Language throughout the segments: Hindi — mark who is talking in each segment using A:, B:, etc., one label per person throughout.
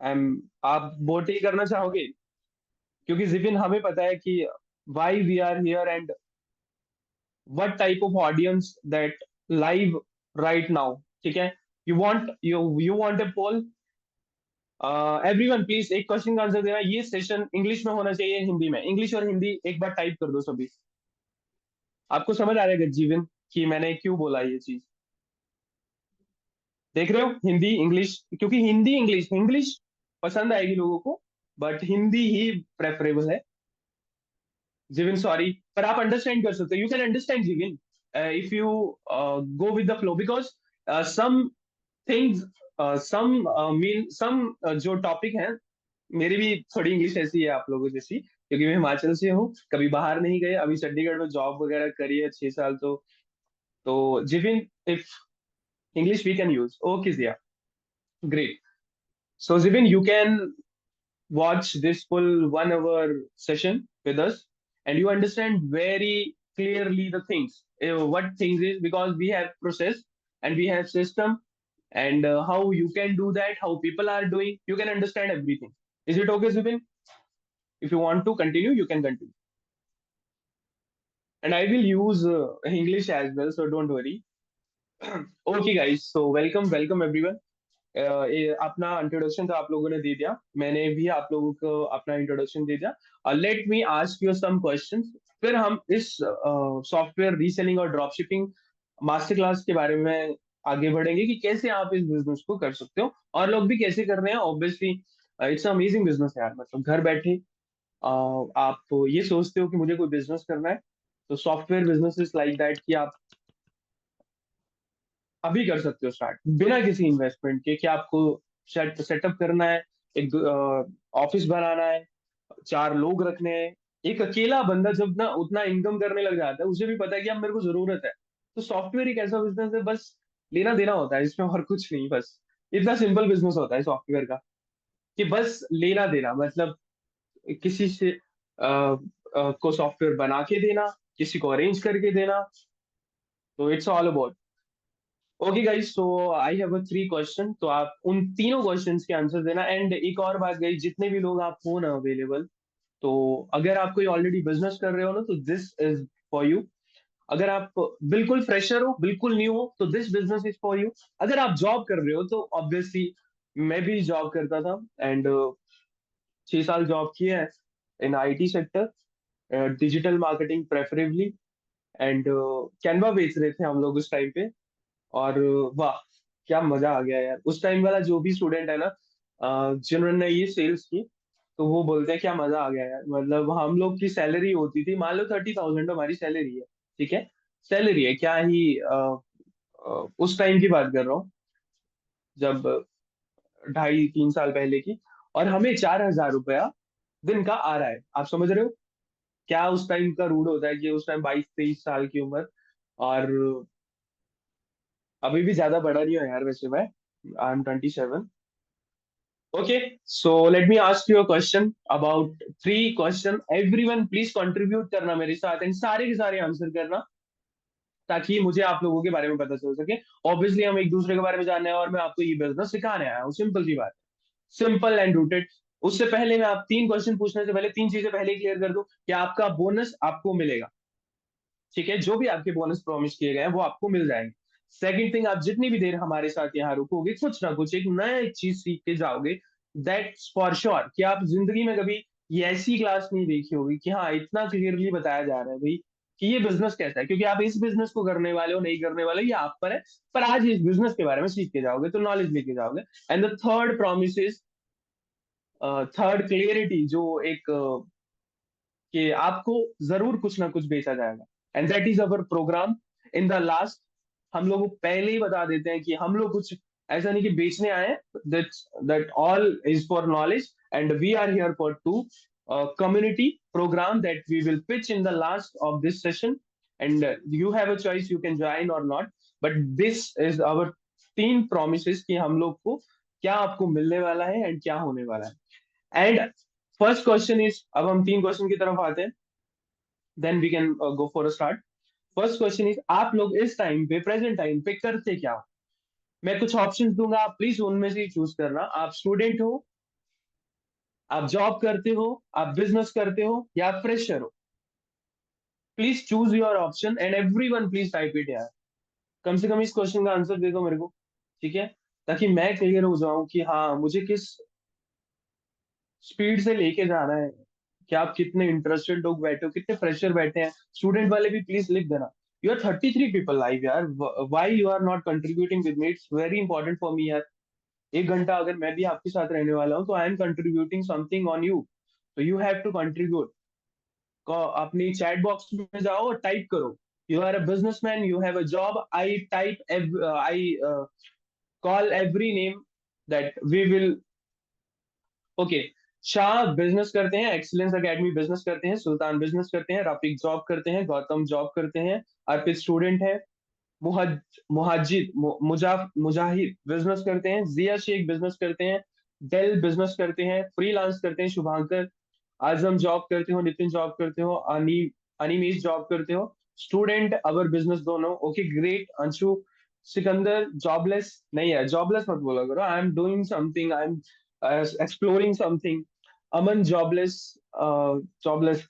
A: आप वोट ही करना चाहोगे? क्योंकि जिफिन हमें पता है कि why we are here and what type of audience that live right now. ठीक है, you want a poll. Everyone please एक क्वेश्चन का आंसर देना। ये सेशन इंग्लिश में होना चाहिए, हिंदी में? इंग्लिश और हिंदी एक बार टाइप कर दो सभी। आपको समझ आ रहा है जीवन कि मैंने क्यों बोला ये चीज? देख रहे हो, हिंदी इंग्लिश, क्योंकि हिंदी इंग्लिश इंग्लिश पसंद आएगी लोगों को, बट हिंदी ही प्रेफरेबल है। जीवन सॉरी, पर आप अंडरस्टैंड कर सकते हो, you can understand Jeevan if you go with the flow, because some things, some mean some जो टॉपिक है, मेरी भी थोड़ी इंग्लिश ऐसी है आप लोगों जैसी, क्योंकि मैं हिमाचल से हूँ, कभी बाहर नहीं गए, अभी चंडीगढ़ में जॉब वगैरह करी है 6 साल। तो Jivin, if English we can use, okay Jiya, great. So Jivin, you can watch this full 1 hour session with us, and you understand very clearly the things, what things is, because we have process and we have system, and how you can do that, how people are doing, you can understand everything. Is it okay, Zubin? If you want to continue, you can continue, and I will use English as well, so don't worry. Okay guys, so welcome everyone. अपना इंट्रोडक्शन तो आप लोगों ने दे दिया, मैंने भी आप लोगों को अपना इंट्रोडक्शन दे दिया। Let me ask you some questions, फिर हम इस सॉफ्टवेयर रीसेलिंग और ड्रॉप शिपिंग मास्टर क्लास के बारे में आगे बढ़ेंगे कि कैसे आप इस बिजनेस को कर सकते हो, और लोग भी कैसे कर रहे हैं। ऑब्वियसली इट्स अमेजिंग बिजनेस है यार, मतलब घर बैठे आप ये सोचते हो कि मुझे कोई बिजनेस करना है, तो software business is like that कि आप अभी कर सकते हो स्टार्ट बिना किसी इन्वेस्टमेंट के। कि आपको सेटअप करना है, एक ऑफिस बनाना है, 4 लोग रखने हैं। एक अकेला बंदा जब ना उतना इनकम करने लग जाता है, उसे भी पता है कि अब मेरे को जरूरत है। तो सॉफ्टवेयर एक ऐसा बिजनेस है, बस लेना देना होता है इसमें, और कुछ नहीं। बस इतना सिंपल बिजनेस होता है सॉफ्टवेयर का, कि बस लेना देना, मतलब किसी से को सॉफ्टवेयर बना के देना, किसी को अरेंज करके देना। तो it's all about. Okay guys, so I have a 3 question, तो आप उन तीनों क्वेश्चंस के आंसर देना। एंड एक और बात गाइस, जितने भी लोग आप हो ना अवेलेबल, तो अगर आप कोई ऑलरेडी बिजनेस कर रहे हो ना, तो दिस इज फॉर यू। अगर आप बिल्कुल फ्रेशर हो, बिल्कुल न्यू हो, तो this business is for you. अगर आप जॉब कर रहे हो, तो ऑब्वियसली मैं भी जॉब करता था, एंड 6 साल जॉब किया है in IT sector, digital marketing preferably. And Canva बेच रहे थे हम लोग उस टाइम पे, और वाह, क्या मजा आ गया यार। उस टाइम वाला जो भी स्टूडेंट है ना, जिन्होंने ये सेल्स की, तो वो बोलते हैं क्या मजा आ गया यार। मतलब हम लोग की सैलरी होती थी, मान लो 30,000 हमारी सैलरी है, ठीक है, सैलरी है क्या ही, उस टाइम की बात कर रहा हूँ, जब 2.5 3 साल पहले की, और हमें 4,000 रुपया दिन का आ रहा है। आप समझ रहे हो क्या उस टाइम का रूड होता है, कि उस टाइम 22 23 साल की उम्र। और अभी भी ज्यादा बड़ा नहीं हो यार वैसे मैं, I am 27। Okay, so let me ask you a question, about 3 question. Everyone please contribute करना मेरे साथ, एंड सारे के सारे आंसर करना, ताकि मुझे आप लोगों के बारे में पता चल सके। ऑब्वियसली हम एक दूसरे के बारे में जानने हैं, और मैं आपको ये बिजनेस सिखाने आया हूँ, सिंपल सी बात है, सिंपल एंड रूटेड। उससे पहले मैं आप 3 क्वेश्चन पूछने से पहले 3 चीजें पहले क्लियर कर दूं, कि आपका बोनस आपको मिलेगा। ठीक है, जो भी आपके बोनस प्रॉमिस किए गए हैं वो आपको मिल जाएंगे। सेकंड थिंग, आप जितनी भी देर हमारे साथ यहाँ रुकोगे, कुछ ना कुछ एक नया चीज सीख के जाओगे। दैट्स फॉर श्योर, कि आप जिंदगी में कभी ये ऐसी क्लास नहीं देखी होगी कि हाँ इतना क्लियरली बताया जा रहा है भाई कि ये बिजनेस कैसा है। क्योंकि आप इस बिजनेस को करने वाले हो नहीं करने वाले, ये आप पर है। पर आज इस बिजनेस के बारे में सीख के जाओगे, तो नॉलेज लेके जाओगे। And the third promise is, third clarity, जो एक कि आपको जरूर कुछ ना कुछ बेचा जाएगा, and that is our program. In the last, हम लोग को पहले ही बता देते हैं कि हम लोग कुछ ऐसा नहीं कि बेचने आए हैं। That all is for knowledge, and we are here for to community program that we will pitch in the last of this session, and you have a choice, you can join or not, but this is our 3 promises कि हम लोग को क्या आपको मिलने वाला है एंड क्या होने वाला है। एंड फर्स्ट क्वेश्चन इज, अब हम 3 क्वेश्चन की तरफ आते हैं, then we can go for a start. First question is, आप लोग इस टाइम पे, प्रेजेंट टाइम पे करते क्या हो? मैं कुछ ऑप्शंस दूंगा, आप प्लीज उनमें से चूज करना। आप स्टूडेंट हो, आप जॉब करते हो, आप बिजनेस करते हो, या आप फ्रेशर हो? Please choose your option and everyone please type it यार। कम से कम इस क्वेश्चन का आंसर दे दो मेरे को, ठीक है? ताकि मैं क्लियर हो जाऊं कि हाँ मुझे किस स्पीड से लेके जाना है। कि आप कितने इंटरेस्टेड लोग बैठे हो, कितने फ्रेशर बैठे हैं, स्टूडेंट वाले भी प्लीज लिख देना। यू आर 33 पीपल लाइव यार, why you are not contributing with me? It's very important for me यार। 1 घंटा अगर मैं भी आपके साथ रहने वाला हूँ तो I am contributing something on you, तो यू हैव टू कंट्रीब्यूट। अपनी चैट बॉक्स में जाओ और टाइप करो, you are a businessman, you have a job, I type, I call every name that we will. Okay, Shah business करते हैं, एक्सीलेंस एकेडमी बिजनेस करते हैं, सुल्तान बिजनेस करते हैं, रफीक जॉब करते हैं, गौतम जॉब करते हैं, अर्पित स्टूडेंट है, मुहाजिद मुजाहिद बिजनेस करते हैं, जिया शेख बिजनेस करते हैं, डेल बिजनेस करते हैं, फ्रीलांस करते हैं, शुभांकर, आजम जॉब करते हो, नितिन जॉब करते हो, अनिमेश जॉब करते हो, स्टूडेंट अवर बिजनेस दोनों। Okay great. Anshu, Sikandar jobless नहीं है, जॉबलेस मत बोला करो, I am doing something, I am exploring something. Aman jobless, jobless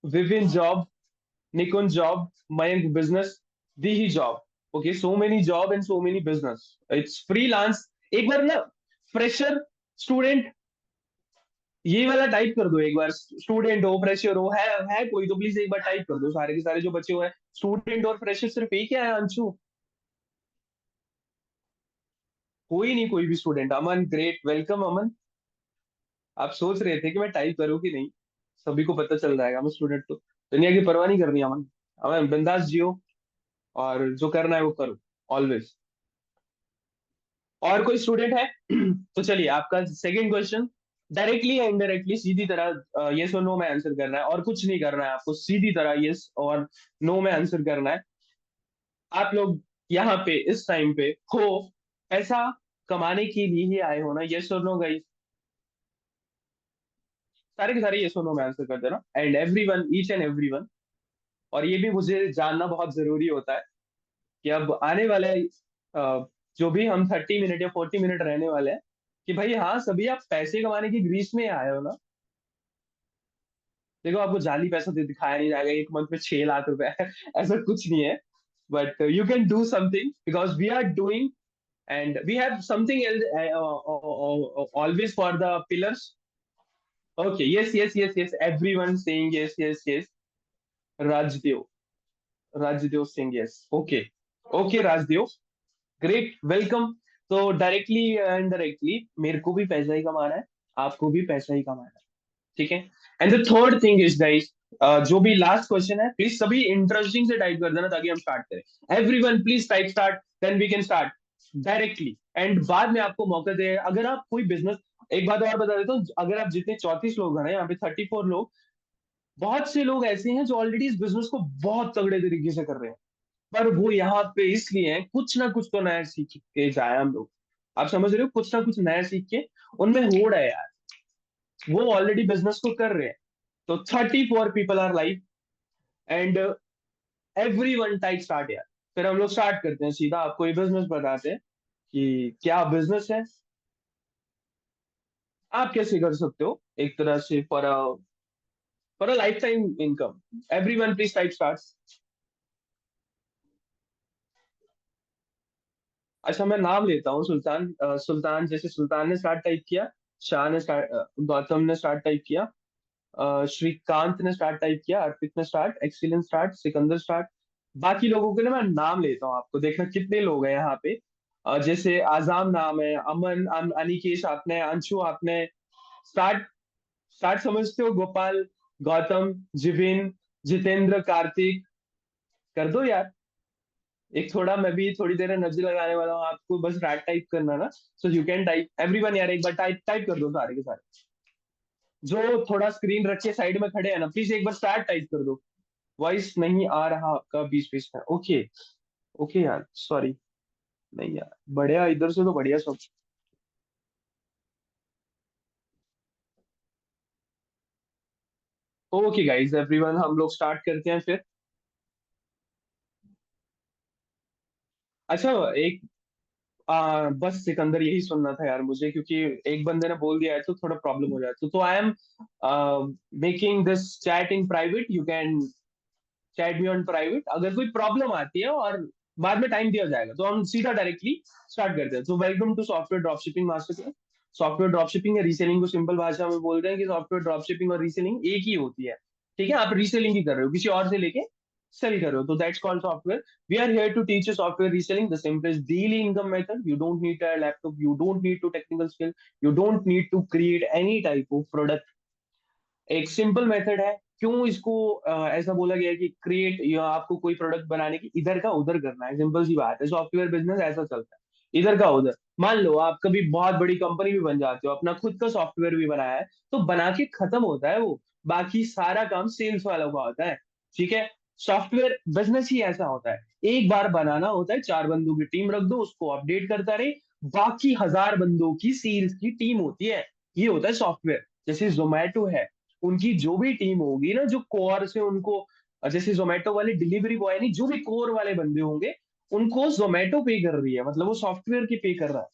A: Vipin job, Nikunj job, Mayank business, the he job. Okay, so many job and so many business, it's freelance. एक बार ना, फ्रेशर, स्टूडेंट, ये वाला टाइप कर दो एक बार। स्टूडेंट हो, फ्रेशर हो, है कोई तो प्लीज एक बार टाइप कर दो, सारे के सारे जो बच्चे हुए हैं। स्टूडेंट और फ्रेशर सिर्फ एक ही है अंशु, कोई नहीं, कोई भी स्टूडेंट। अमन ग्रेट, वेलकम अमन। आप सोच रहे थे कि मैं टाइप करूँ कि नहीं? सभी को पता चल जाएगा मैं स्टूडेंट, तो दुनिया की परवाह नहीं करनी अमन। अमन बिंदास जियो, और जो करना है वो करो, ऑलवेज। और कोई स्टूडेंट है? तो चलिए आपका सेकंड क्वेश्चन, डायरेक्टली या इनडायरेक्टली, सीधी तरह यस और नो में आंसर करना है, और कुछ नहीं करना है आपको, सीधी तरह यस और नो में आंसर करना है। आप लोग यहाँ पे इस टाइम पे हो, पैसा कमाने के लिए ही आए हो ना? यस और नो गाइस, सारे के सारे यस और नो में आंसर कर देना, and everyone, each and everyone. और ये भी मुझे जानना बहुत जरूरी होता है कि अब आने वाले जो भी हम 30 मिनट या 40 मिनट रहने वाले हैं, कि भाई हाँ सभी आप पैसे कमाने की ग्रीस में आए हो ना? देखो आपको जाली पैसा दिखाया नहीं जाएगा, एक मंथ में 6 लाख रुपए ऐसा कुछ नहीं है। But you can do something because we are doing, and we have something else always for the pillars. Okay, yes, yes, yes, yes, everyone saying yes, yes, yes. Rajdev, Rajdev saying yes. Okay, okay, Rajdev, great, welcome. तो डायरेक्टली एंड डायरेक्टली मेरे को भी पैसा ही कमाना है, आपको भी पैसा ही कमाना है, ठीक है? And the third thing is guys, जो भी लास्ट क्वेश्चन है प्लीज सभी इंटरेस्टिंग से टाइप कर देना ताकि हम स्टार्ट करें। Everyone please type start, then we can start directly. And बाद में आपको मौका दे, अगर आप कोई बिजनेस, एक बात और बता देता हूँ, अगर आप जितने 34 लोग हैं ना यहाँ पे, 34 लोग, बहुत से लोग ऐसे हैं जो ऑलरेडी इस बिजनेस को बहुत तगड़े तरीके से कर रहे हैं, पर वो यहाँ पे इसलिए हैं, कुछ ना कुछ तो नया सीख के जाए हम लोग। आप समझ रहे हो, कुछ ना कुछ नया सीख के उनमें होड़ है यार, वो ऑलरेडी बिजनेस को कर रहे हैं। तो 34 people are live, and everyone type start यार। फिर हम लोग स्टार्ट करते हैं सीधा, आपको ये बिजनेस बताते हैं कि क्या बिजनेस है, आप कैसे कर सकते हो एक तरह से, for a life time income. Every one please type start. अच्छा मैं नाम लेता हूँ, सुल्तान, सुल्तान, जैसे सुल्तान ने स्टार्ट टाइप किया, शाह ने स्टार्ट, गौतम ने स्टार्ट टाइप किया, श्रीकांत ने स्टार्ट टाइप किया, अर्पित ने start, excellence start, Sikandar start. बाकी लोगों के ना मैं नाम लेता हूँ, आपको देखना कितने लोग हैं यहाँ पे। जैसे आजाम नाम है, अमन, अनिकेश आपने, अंशु आपने, स्टार्ट, स्टार्ट समझते हो? गोपाल, गौतम, जिविन, जितेंद्र, कार्तिक, कर दो यार। एक थोड़ा मैं भी थोड़ी देर में नजर लगाने वाला हूँ, आपको बस रैट टाइप करना ना, सो यू कैन टाइप एवरीवन यार, एक बार टाइप टाइप कर दो सारे के सारे। जो थोड़ा स्क्रीन रख के साइड में खड़े हैं ना, प्लीज एक बार स्टार्ट टाइप कर दो। वॉइस नहीं आ रहा आपका बीच बीच में। ओके, ओके यार, सॉरी। नहीं यार, बढ़िया, इधर से तो बढ़िया सब। ओके गाइज एवरीवन, हम लोग स्टार्ट करते हैं फिर। अच्छा, एक बस सिकंदर यही सुनना था यार मुझे, क्योंकि एक बंदे ने बोल दिया है तो थोड़ा प्रॉब्लम हो जाती है। तो I am making this chat in private, you can chat me on private. अगर कोई प्रॉब्लम आती है और बाद में टाइम दिया जाएगा तो हम सीधा डायरेक्टली स्टार्ट करते हैं। तो welcome to software dropshipping master class. Software dropshipping या रीसेलिंग को सिंपल भाषा में बोलते हैं कि सॉफ्टवेयर ड्रॉपशिपिंग और रीसेलिंग एक ही होती है। ठीक है, आप रीसेलिंग ही कर रहे हो, किसी और से लेके सेल कर रहे हो, तो that's called software. We are here to teach you software reselling, the simplest daily income method. You don't need a laptop, you don't need to technical skill, you don't need to create any type of product. एक सिंपल मेथड है। क्यों इसको ऐसा बोला गया है कि क्रिएट, या आपको कोई प्रोडक्ट बनाने की इधर का उधर करना है, सिंपल सी बात है। सॉफ्टवेयर बिजनेस ऐसा चलता है, इधर का उधर। मान लो आप कभी बहुत बड़ी कंपनी भी बन जाते हो, अपना खुद का सॉफ्टवेयर भी बनाया है, तो बना के खत्म होता है वो, बाकी सारा काम सेल्स वालों का होता है। ठीक है, सॉफ्टवेयर बिजनेस ही ऐसा होता है। एक बार बनाना होता है, 4 बंदों की टीम रख दो, उसको अपडेट करता रहे, बाकी 1000 बंदों की सेल्स की टीम होती है। ये होता है सॉफ्टवेयर। जैसे जोमेटो है, उनकी जो भी टीम होगी ना, जो कोर से उनको, जैसे जोमेटो वाले डिलीवरी बॉय नहीं, जो भी कोर वाले बंदे होंगे, उनको जोमेटो पे कर रही है, मतलब वो सॉफ्टवेयर की पे कर रहा है।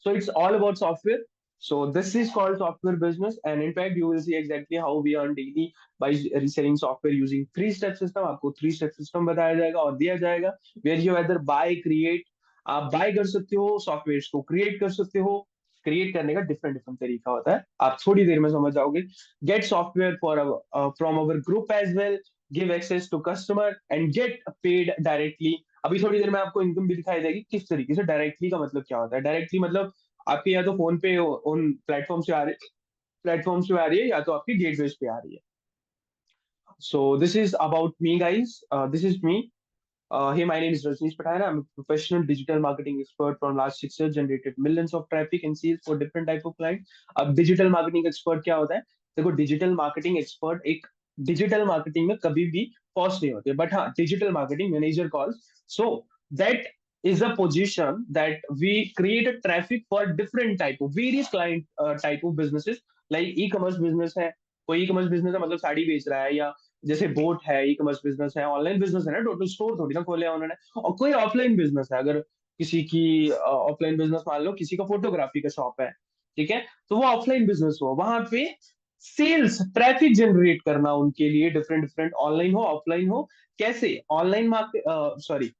A: So it's all about software. So this is called software business, and in fact, you will see exactly how we earn daily by reselling software using three-step system. आपको three-step system बताया जाएगा और दिया जाएगा, where you either buy, create, आप बाय कर सकते हो सॉफ्टवेयर को, क्रिएट कर सकते हो। क्रिएट करने का डिफरेंट डिफरेंट तरीका होता है, आप थोड़ी देर में समझ जाओगे। Get software for from our group as well, give access to customer and get paid directly. अभी थोड़ी देर में आपको इनकम भी दिखाई देगी किस तरीके से। डायरेक्टली का मतलब क्या होता है? डायरेक्टली मतलब आपके या तो फोन पे उन प्लेटफॉर्म से आ रही, प्लेटफॉर्म से आ रही है, या तो आपकी गेटवेज पे आ रही है। सो this is about me guys, this is me. Hey, my name is Rajnish Pathaina. I'm a professional digital marketing expert from last 6 years, generated millions of traffic and sales for different type of clients. अब डिजिटल मार्केटिंग एक्सपर्ट क्या होता है? देखो, डिजिटल मार्केटिंग एक्सपर्ट एक, डिजिटल मार्केटिंग में कभी भी पॉस्ट नहीं होते, बट हाँ, digital marketing manager calls. So that is a position that we create a traffic for different type of various client type of businesses, like e-commerce business है, कोई e-commerce business है मतलब साड़ी बेच रहा है, या जैसे बोट है, ई कॉमर्स बिजनेस है, ऑनलाइन बिजनेस है ना, टोटल स्टोर थोड़ी ना खोले हैं उन्होंने। और कोई ऑफलाइन बिजनेस है, अगर किसी की ऑफलाइन बिजनेस, मान लो किसी का फोटोग्राफी का शॉप है, ठीक है, तो वो ऑफलाइन बिजनेस हो, वहां पे सेल्स ट्रैफिक जनरेट करना उनके लिए, डिफरेंट डिफरेंट, ऑनलाइन हो ऑफलाइन हो। कैसे? Online market, sorry,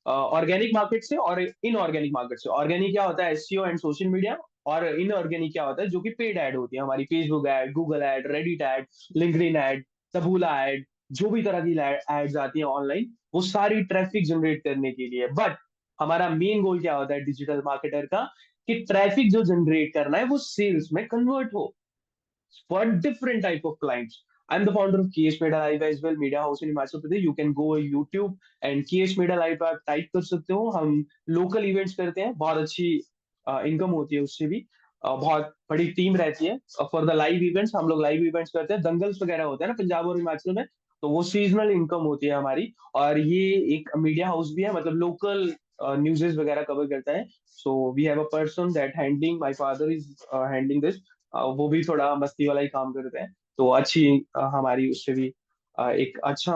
A: organic market से और इनऑर्गेनिक मार्केट से। ऑर्गेनिक क्या होता है? SEO and social media. और इनऑर्गेनिक क्या होता है? जो कि पेड ऐड होती है हमारी, Facebook ad, Google ad, Reddit ad, LinkedIn ad, Taboola ad, जो भी तरह की एड्स आती है ऑनलाइन, वो सारी ट्रैफिक जनरेट करने के लिए। बट हमारा मेन गोल क्या होता है डिजिटल मार्केटर का? कि ट्रैफिक जो जनरेट करना है वो सेल्स में कन्वर्ट हो for different type of clients. I'm the founder of KH Media Live as well, media house in Himachal Pradesh. You can go YouTube and KH Media Live आप टाइप कर सकते हो। हम लोकल इवेंट्स करते हैं, बहुत अच्छी इनकम होती है उससे भी। बहुत बड़ी टीम रहती है फॉर द लाइव इवेंट्स। हम लोग लाइव इवेंट्स करते हैं, दंगल्स वगैरह होते हैं ना पंजाब और हिमाचल में, तो वो सीजनल इनकम होती है हमारी। और ये एक मीडिया हाउस भी है, मतलब लोकल न्यूज़ेस वगैरह कवर करता है। So we have a person that handling, my father is handling this. वो भी थोड़ा मस्ती वाला ही काम करते हैं, तो अच्छी हमारी उससे भी एक अच्छा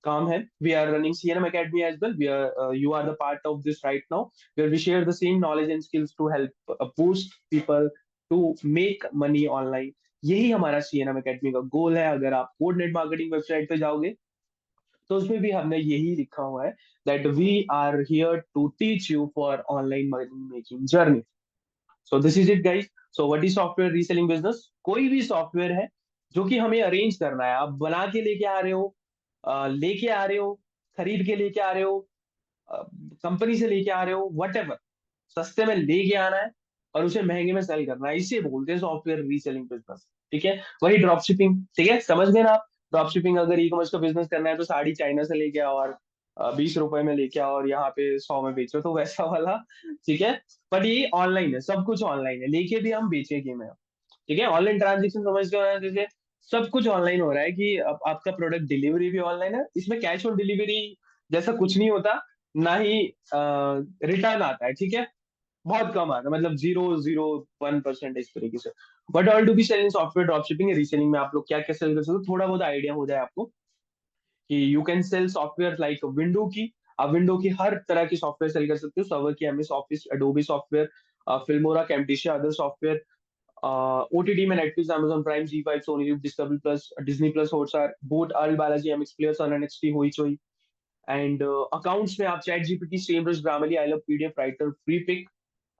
A: काम है। We are running CNM Academy as well. We are you are the part of this right now, where we share the same knowledge and skills to help boost people to make money online. यही हमारा CNM Academy का गोल है। अगर आप कोडनेट मार्केटिंग वेबसाइट पे जाओगे तो उसमें भी हमने यही लिखा हुआ है, that we are here to teach you for online money making journey. So this is it guys. So what is software reselling business? कोई भी सॉफ्टवेयर है जो कि हमें अरेंज करना है, आप बना के लेके आ रहे हो, लेके आ रहे हो, खरीद के लेके आ रहे हो, कंपनी से लेके आ रहे हो, वट एवर, सस्ते में लेके आना है और उसे महंगे में सेल करना है, इसे बोलते हैं सॉफ्टवेयर रीसेलिंग बिजनेस। ठीक है, वही ड्रॉप शिपिंग। ठीक है, समझ गए ना आप? ड्रॉप शिपिंग, अगर ई कॉमर्स का बिजनेस करना है तो साड़ी चाइना से लेके आओ और 20 रुपए में लेके आओ और यहाँ पे 100 में बेचो, तो वैसा वाला। ठीक है, बट ये ऑनलाइन है, सब कुछ ऑनलाइन है, लेके भी हम बेचेंगे में। ठीक है, ऑनलाइन ट्रांजेक्शन समझ गए हो ना? जैसे सब कुछ ऑनलाइन हो रहा है, कि अब आपका प्रोडक्ट डिलीवरी भी ऑनलाइन है, इसमें कैश ऑन डिलीवरी जैसा कुछ नहीं होता, ना ही रिटर्न आता है। ठीक है, बहुत कम आता है, मतलब 0.01% इस तरीके से। But all to be selling software drop shipping reselling में आप लोग क्या क्या सेल कर सकते हो, थोड़ा बहुत आइडिया हो जाए आपको, कि you can sell software like window की, आप विंडो की हर तरह की सॉफ्टवेयर सेल कर सकते हो, सर्वर की, MS Office, Adobe software, Filmora, Camtasia, other software, OTT में Netflix, Amazon Prime, ZEE5, Sony LIV, Discovery plus, Disney plus, Hotstar, boat, ALT Balaji, MX player, Sun NXT, Hoichoi. And accounts में आप chat GPT, Semrush, Grammarly, I love PDF writer, Freepik.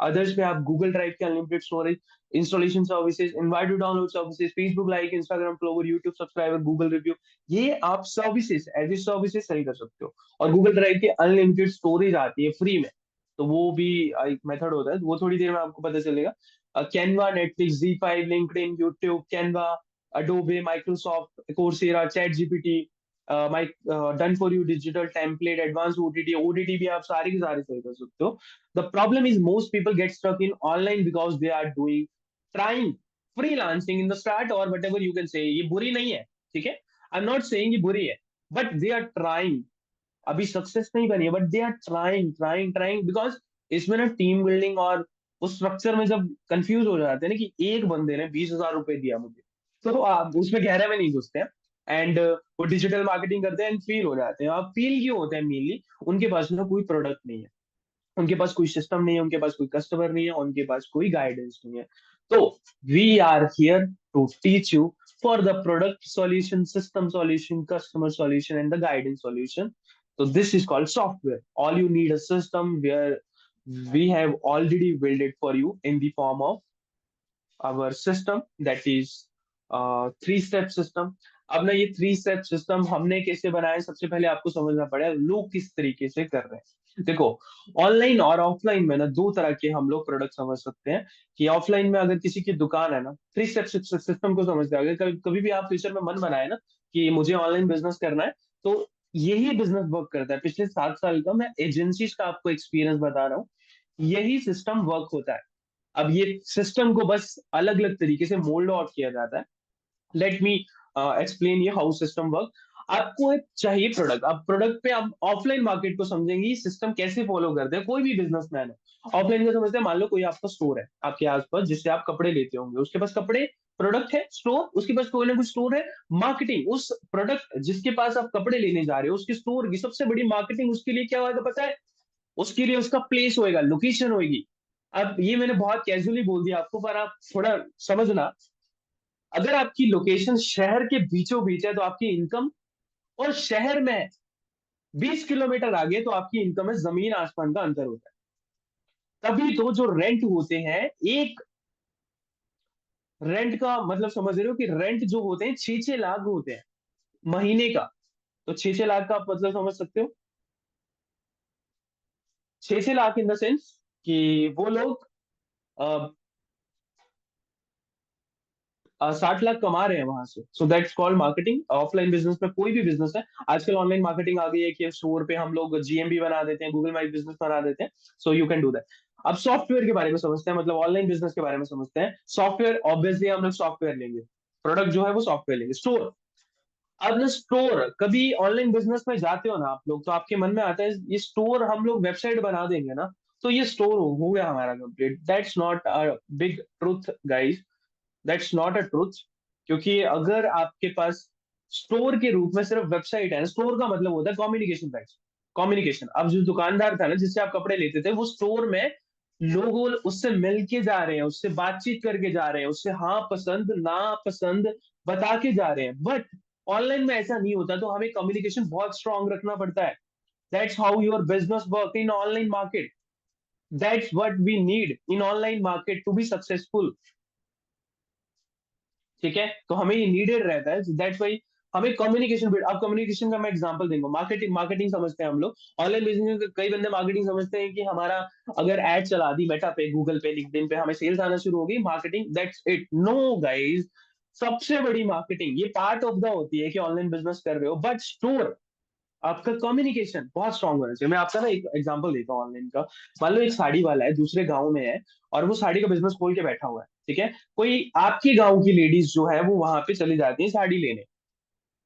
A: Others में आप गूगल ड्राइव के unlimited storage, installation services, invite to download services, Facebook like, Instagram follower, YouTube subscriber, Google review, ये आप सर्विसेज एज ए सर्विसेज सही कर सकते हो। और गूगल ड्राइव की अनलिमिटेड स्टोरेज आती है फ्री में, तो वो भी एक मेथड होता है, वो थोड़ी देर में आपको पता चलेगा। Canva, Netflix, ZEE5, LinkedIn, YouTube, Canva, Adobe, Microsoft, Coursera, chat GPT, mic, done for you, digital template, advance OTT, OTT भी आप सारे के सारे सही कर सकते हो। The problem is most people get stuck in online because they are doing, trying freelancing in the start, और whatever you can say, ये बुरी नहीं है, ठीक है, आई एम नॉट सेइंग ये बुरी है, बट दे आर ट्राइंग। अभी सक्सेस नहीं बनी है, but they are trying trying trying, because इसमें ना टीम बिल्डिंग और उस स्ट्रक्चर में जब कंफ्यूज हो जाते हैं ना, कि एक बंदे ने 20,000 रुपए दिया मुझे, तो आप उसमें गहरे में नहीं घुसते हैं। एंड वो डिजिटल मार्केटिंग करते हैं एंड फील हो जाते हैं। आप फील क्यों होते हैं? मेनली उनके पास ना कोई प्रोडक्ट नहीं है, उनके पास कोई सिस्टम नहीं है, उनके पास कोई कस्टमर नहीं है, उनके पास कोई गाइडेंस नहीं है। तो we are here to teach you for the product solution, system solution, customer solution and the guidance solution. So this is called software. All you need a system where we have already built it for you in the form of our system, that is three step system. अब ना ये थ्री स्टेप सिस्टम हमने कैसे बनाया, सबसे पहले आपको समझना पड़ेगा लोग किस तरीके से कर रहे हैं। देखो, ऑनलाइन और ऑफलाइन में ना दो तरह के हम लोग प्रोडक्ट समझ सकते हैं। कि ऑफलाइन में अगर किसी की दुकान है ना, थ्री स्टेप सिस्टम को समझते हैं। अगर कभी भी आप फ्यूचर में मन बनाए ना कि मुझे ऑनलाइन बिजनेस करना है, तो यही बिजनेस वर्क करता है। पिछले 7 साल का मैं एजेंसीज का आपको एक्सपीरियंस बता रहा हूँ, यही सिस्टम वर्क होता है। अब ये सिस्टम को बस अलग अलग तरीके से मोल्ड आउट किया जाता है। लेट मी एक्सप्लेन ये हाउ सिस्टम वर्क। आपको एक चाहिए प्रोडक्ट, अब प्रोडक्ट पे आप ऑफलाइन मार्केट को समझेंगे, सिस्टम कैसे फॉलो करते हैं। कोई भी बिजनेसमैन है ऑफलाइन को समझते हैं। मान लो कोई आपका स्टोर है आपके आसपास, जिससे आप कपड़े लेते होंगे, उसके पास कपड़े प्रोडक्ट है, स्टोर, उसके पास कोई ना कोई स्टोर है। मार्केटिंग उस प्रोडक्ट जिसके पास आप कपड़े लेने जा रहे हो, उसके स्टोर की सबसे बड़ी मार्केटिंग उसके लिए क्या होगा पता है? उसके लिए उसका प्लेस होएगा, लोकेशन होगी। अब ये मैंने बहुत कैजुअली बोल दिया आपको, पर आप थोड़ा समझना। अगर आपकी लोकेशन शहर के बीचों बीच है तो आपकी इनकम, और शहर में 20 किलोमीटर आगे तो आपकी इनकम में जमीन आसमान का अंतर होता है। तभी तो जो रेंट होते हैं, एक रेंट का मतलब समझ रहे हो कि रेंट जो होते हैं 6-6 लाख होते हैं महीने का। तो 6-6 लाख का आप मतलब समझ सकते हो, 6-6 लाख इन द सेंस कि वो लोग 60 लाख कमा रहे हैं वहां से। So that's called marketing. Offline business में कोई भी बिजनेस है, आजकल ऑनलाइन मार्केटिंग आ गई है कि स्टोर पे हम लोग जीएमबी बना देते हैं, गूगल माई बिजनेस बना देते हैं। सो यू कैन डू दैट। अब सॉफ्टवेयर के बारे में समझते हैं, मतलब ऑनलाइन बिजनेस के बारे में समझते हैं। सॉफ्टवेयर ऑब्वियसली हम लोग सॉफ्टवेयर लेंगे, प्रोडक्ट जो है वो सॉफ्टवेयर लेंगे। स्टोर, अब ना स्टोर, कभी ऑनलाइन बिजनेस में जाते हो ना आप लोग, तो आपके मन में आता है ये स्टोर हम लोग वेबसाइट बना देंगे ना, तो ये स्टोर हो गया हमारा complete. That's not a big truth guys, that's not a truth. क्योंकि अगर आपके पास स्टोर के रूप में सिर्फ वेबसाइट है, स्टोर का मतलब होता है कम्युनिकेशन राइट्स। कम्युनिकेशन, अब जो दुकानदार था ना जिससे आप कपड़े लेते थे, वो स्टोर में लोगों उससे मिल के जा रहे हैं, उससे बातचीत करके जा रहे हैं, उससे हाँ पसंद ना पसंद बता के जा रहे हैं। बट ऑनलाइन में ऐसा नहीं होता, तो हमें कम्युनिकेशन बहुत स्ट्रांग रखना पड़ता है। That's how your business work in online market. That's what we need in online market to be successful. ठीक है, तो हमें ये नीडेड रहता है, दैट्स वाई हमें कम्युनिकेशन बिल्ड। अब कम्युनिकेशन का मैं एग्जांपल दूंगा। मार्केटिंग, मार्केटिंग समझते हैं हम लोग ऑनलाइन बिजनेस में। कई बंदे मार्केटिंग समझते हैं कि हमारा अगर एड चला दी मेटा पे, गूगल पे, लिंक्डइन पे, हमें सेल्स आना शुरू हो गई, marketing, that's it. No guys, सबसे बड़ी मार्केटिंग ये पार्ट ऑफ द होती है कि ऑनलाइन बिजनेस कर रहे हो, बट स्टोर आपका कम्युनिकेशन बहुत स्ट्रांग होना चाहिए। मैं आपका ना एक एग्जांपल देता हूँ ऑनलाइन का। मान लो एक साड़ी वाला है, दूसरे गांव में है, और वो साड़ी का बिजनेस खोल के बैठा हुआ है, ठीक है। कोई आपके गांव की लेडीज जो है वो वहां पे चली जाती है साड़ी लेने।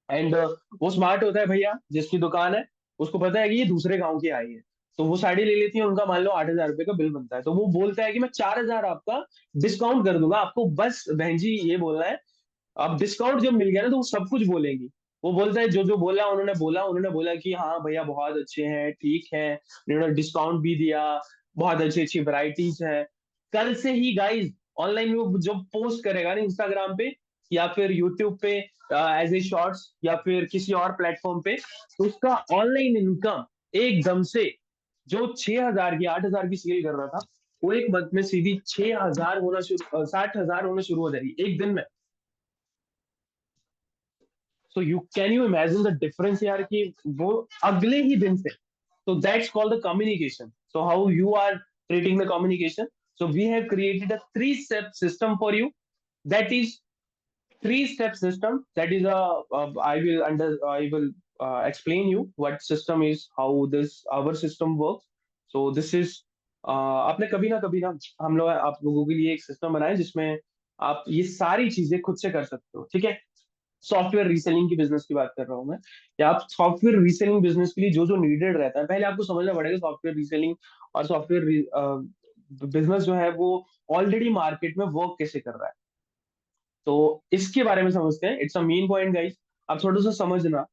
A: एंड वो स्मार्ट होता है भैया जिसकी दुकान है, उसको पता है कि ये दूसरे गांव की आई है, तो वो साड़ी ले लेती है। उनका मान लो 8,000 रुपए का बिल बनता है, तो वो बोलता है कि मैं 4,000 आपका डिस्काउंट कर दूंगा, आपको बस बहन जी ये बोलना है। अब डिस्काउंट जब मिल गया ना, तो वो सब कुछ बोलेंगी। वो बोलता है जो जो बोला उन्होंने बोला कि हाँ भैया बहुत अच्छे हैं, ठीक है, उन्होंने डिस्काउंट भी दिया, बहुत अच्छी अच्छी वैरायटीज है। कल से ही गाइस ऑनलाइन में वो जो पोस्ट करेगा ना इंस्टाग्राम पे या फिर यूट्यूब पे एज ए शॉर्ट्स या फिर किसी और प्लेटफॉर्म पे, तो उसका ऑनलाइन इनकम एकदम से जो 6,000 की 8,000 की सेल कर रहा था, वो एक मंथ में सीधी 6,000 होना शुरू 60,000 होना शुरू हो जाएगी एक दिन में। सो you can you imagine the difference यार कि वो अगले ही दिन से। So that's called the communication. So how you are treating the communication. So we have created a three-step system for you. That is three-step system. That is I will explain you what system is, how this our system works. So this is आपने कभी ना कभी ना हम लोग आप लोगों के लिए एक सिस्टम बनाया जिसमें आप ये सारी चीजें खुद से कर सकते हो, ठीक है। सॉफ्टवेयर रीसेलिंग की बिजनेस की बात कर रहा हूँ मैं, या आप सॉफ्टवेयर रीसेलिंग बिजनेस के लिए जो जो नीडेड रहता है, पहले आपको समझना पड़ेगा सॉफ्टवेयर रीसेलिंग और सॉफ्टवेयर बिजनेस जो है वो ऑलरेडी मार्केट में वर्क कैसे कर रहा है। तो इसके बारे में समझते हैं, it's a main point guys. आप थोड़ा सा समझना,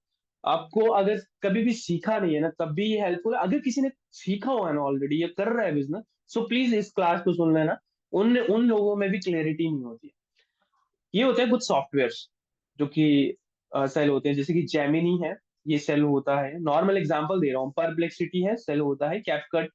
A: आपको अगर कभी भी सीखा नहीं है ना तब भी ये हेल्पफुल है। अगर किसी ने सीखा हुआ है ना ऑलरेडी या कर रहा है बिजनेस, सो प्लीज इस क्लास को सुन लेना। उन उन लोगों में भी क्लैरिटी नहीं होती है। ये होते हैं कुछ सॉफ्टवेयर्स जो कि सेल होते हैं, जैसे कि जेमिनी है, ये सेल होता है। नॉर्मल एग्जांपल दे रहा हूँ, परप्लेक्सिटी है, सेल होता है। कैपकट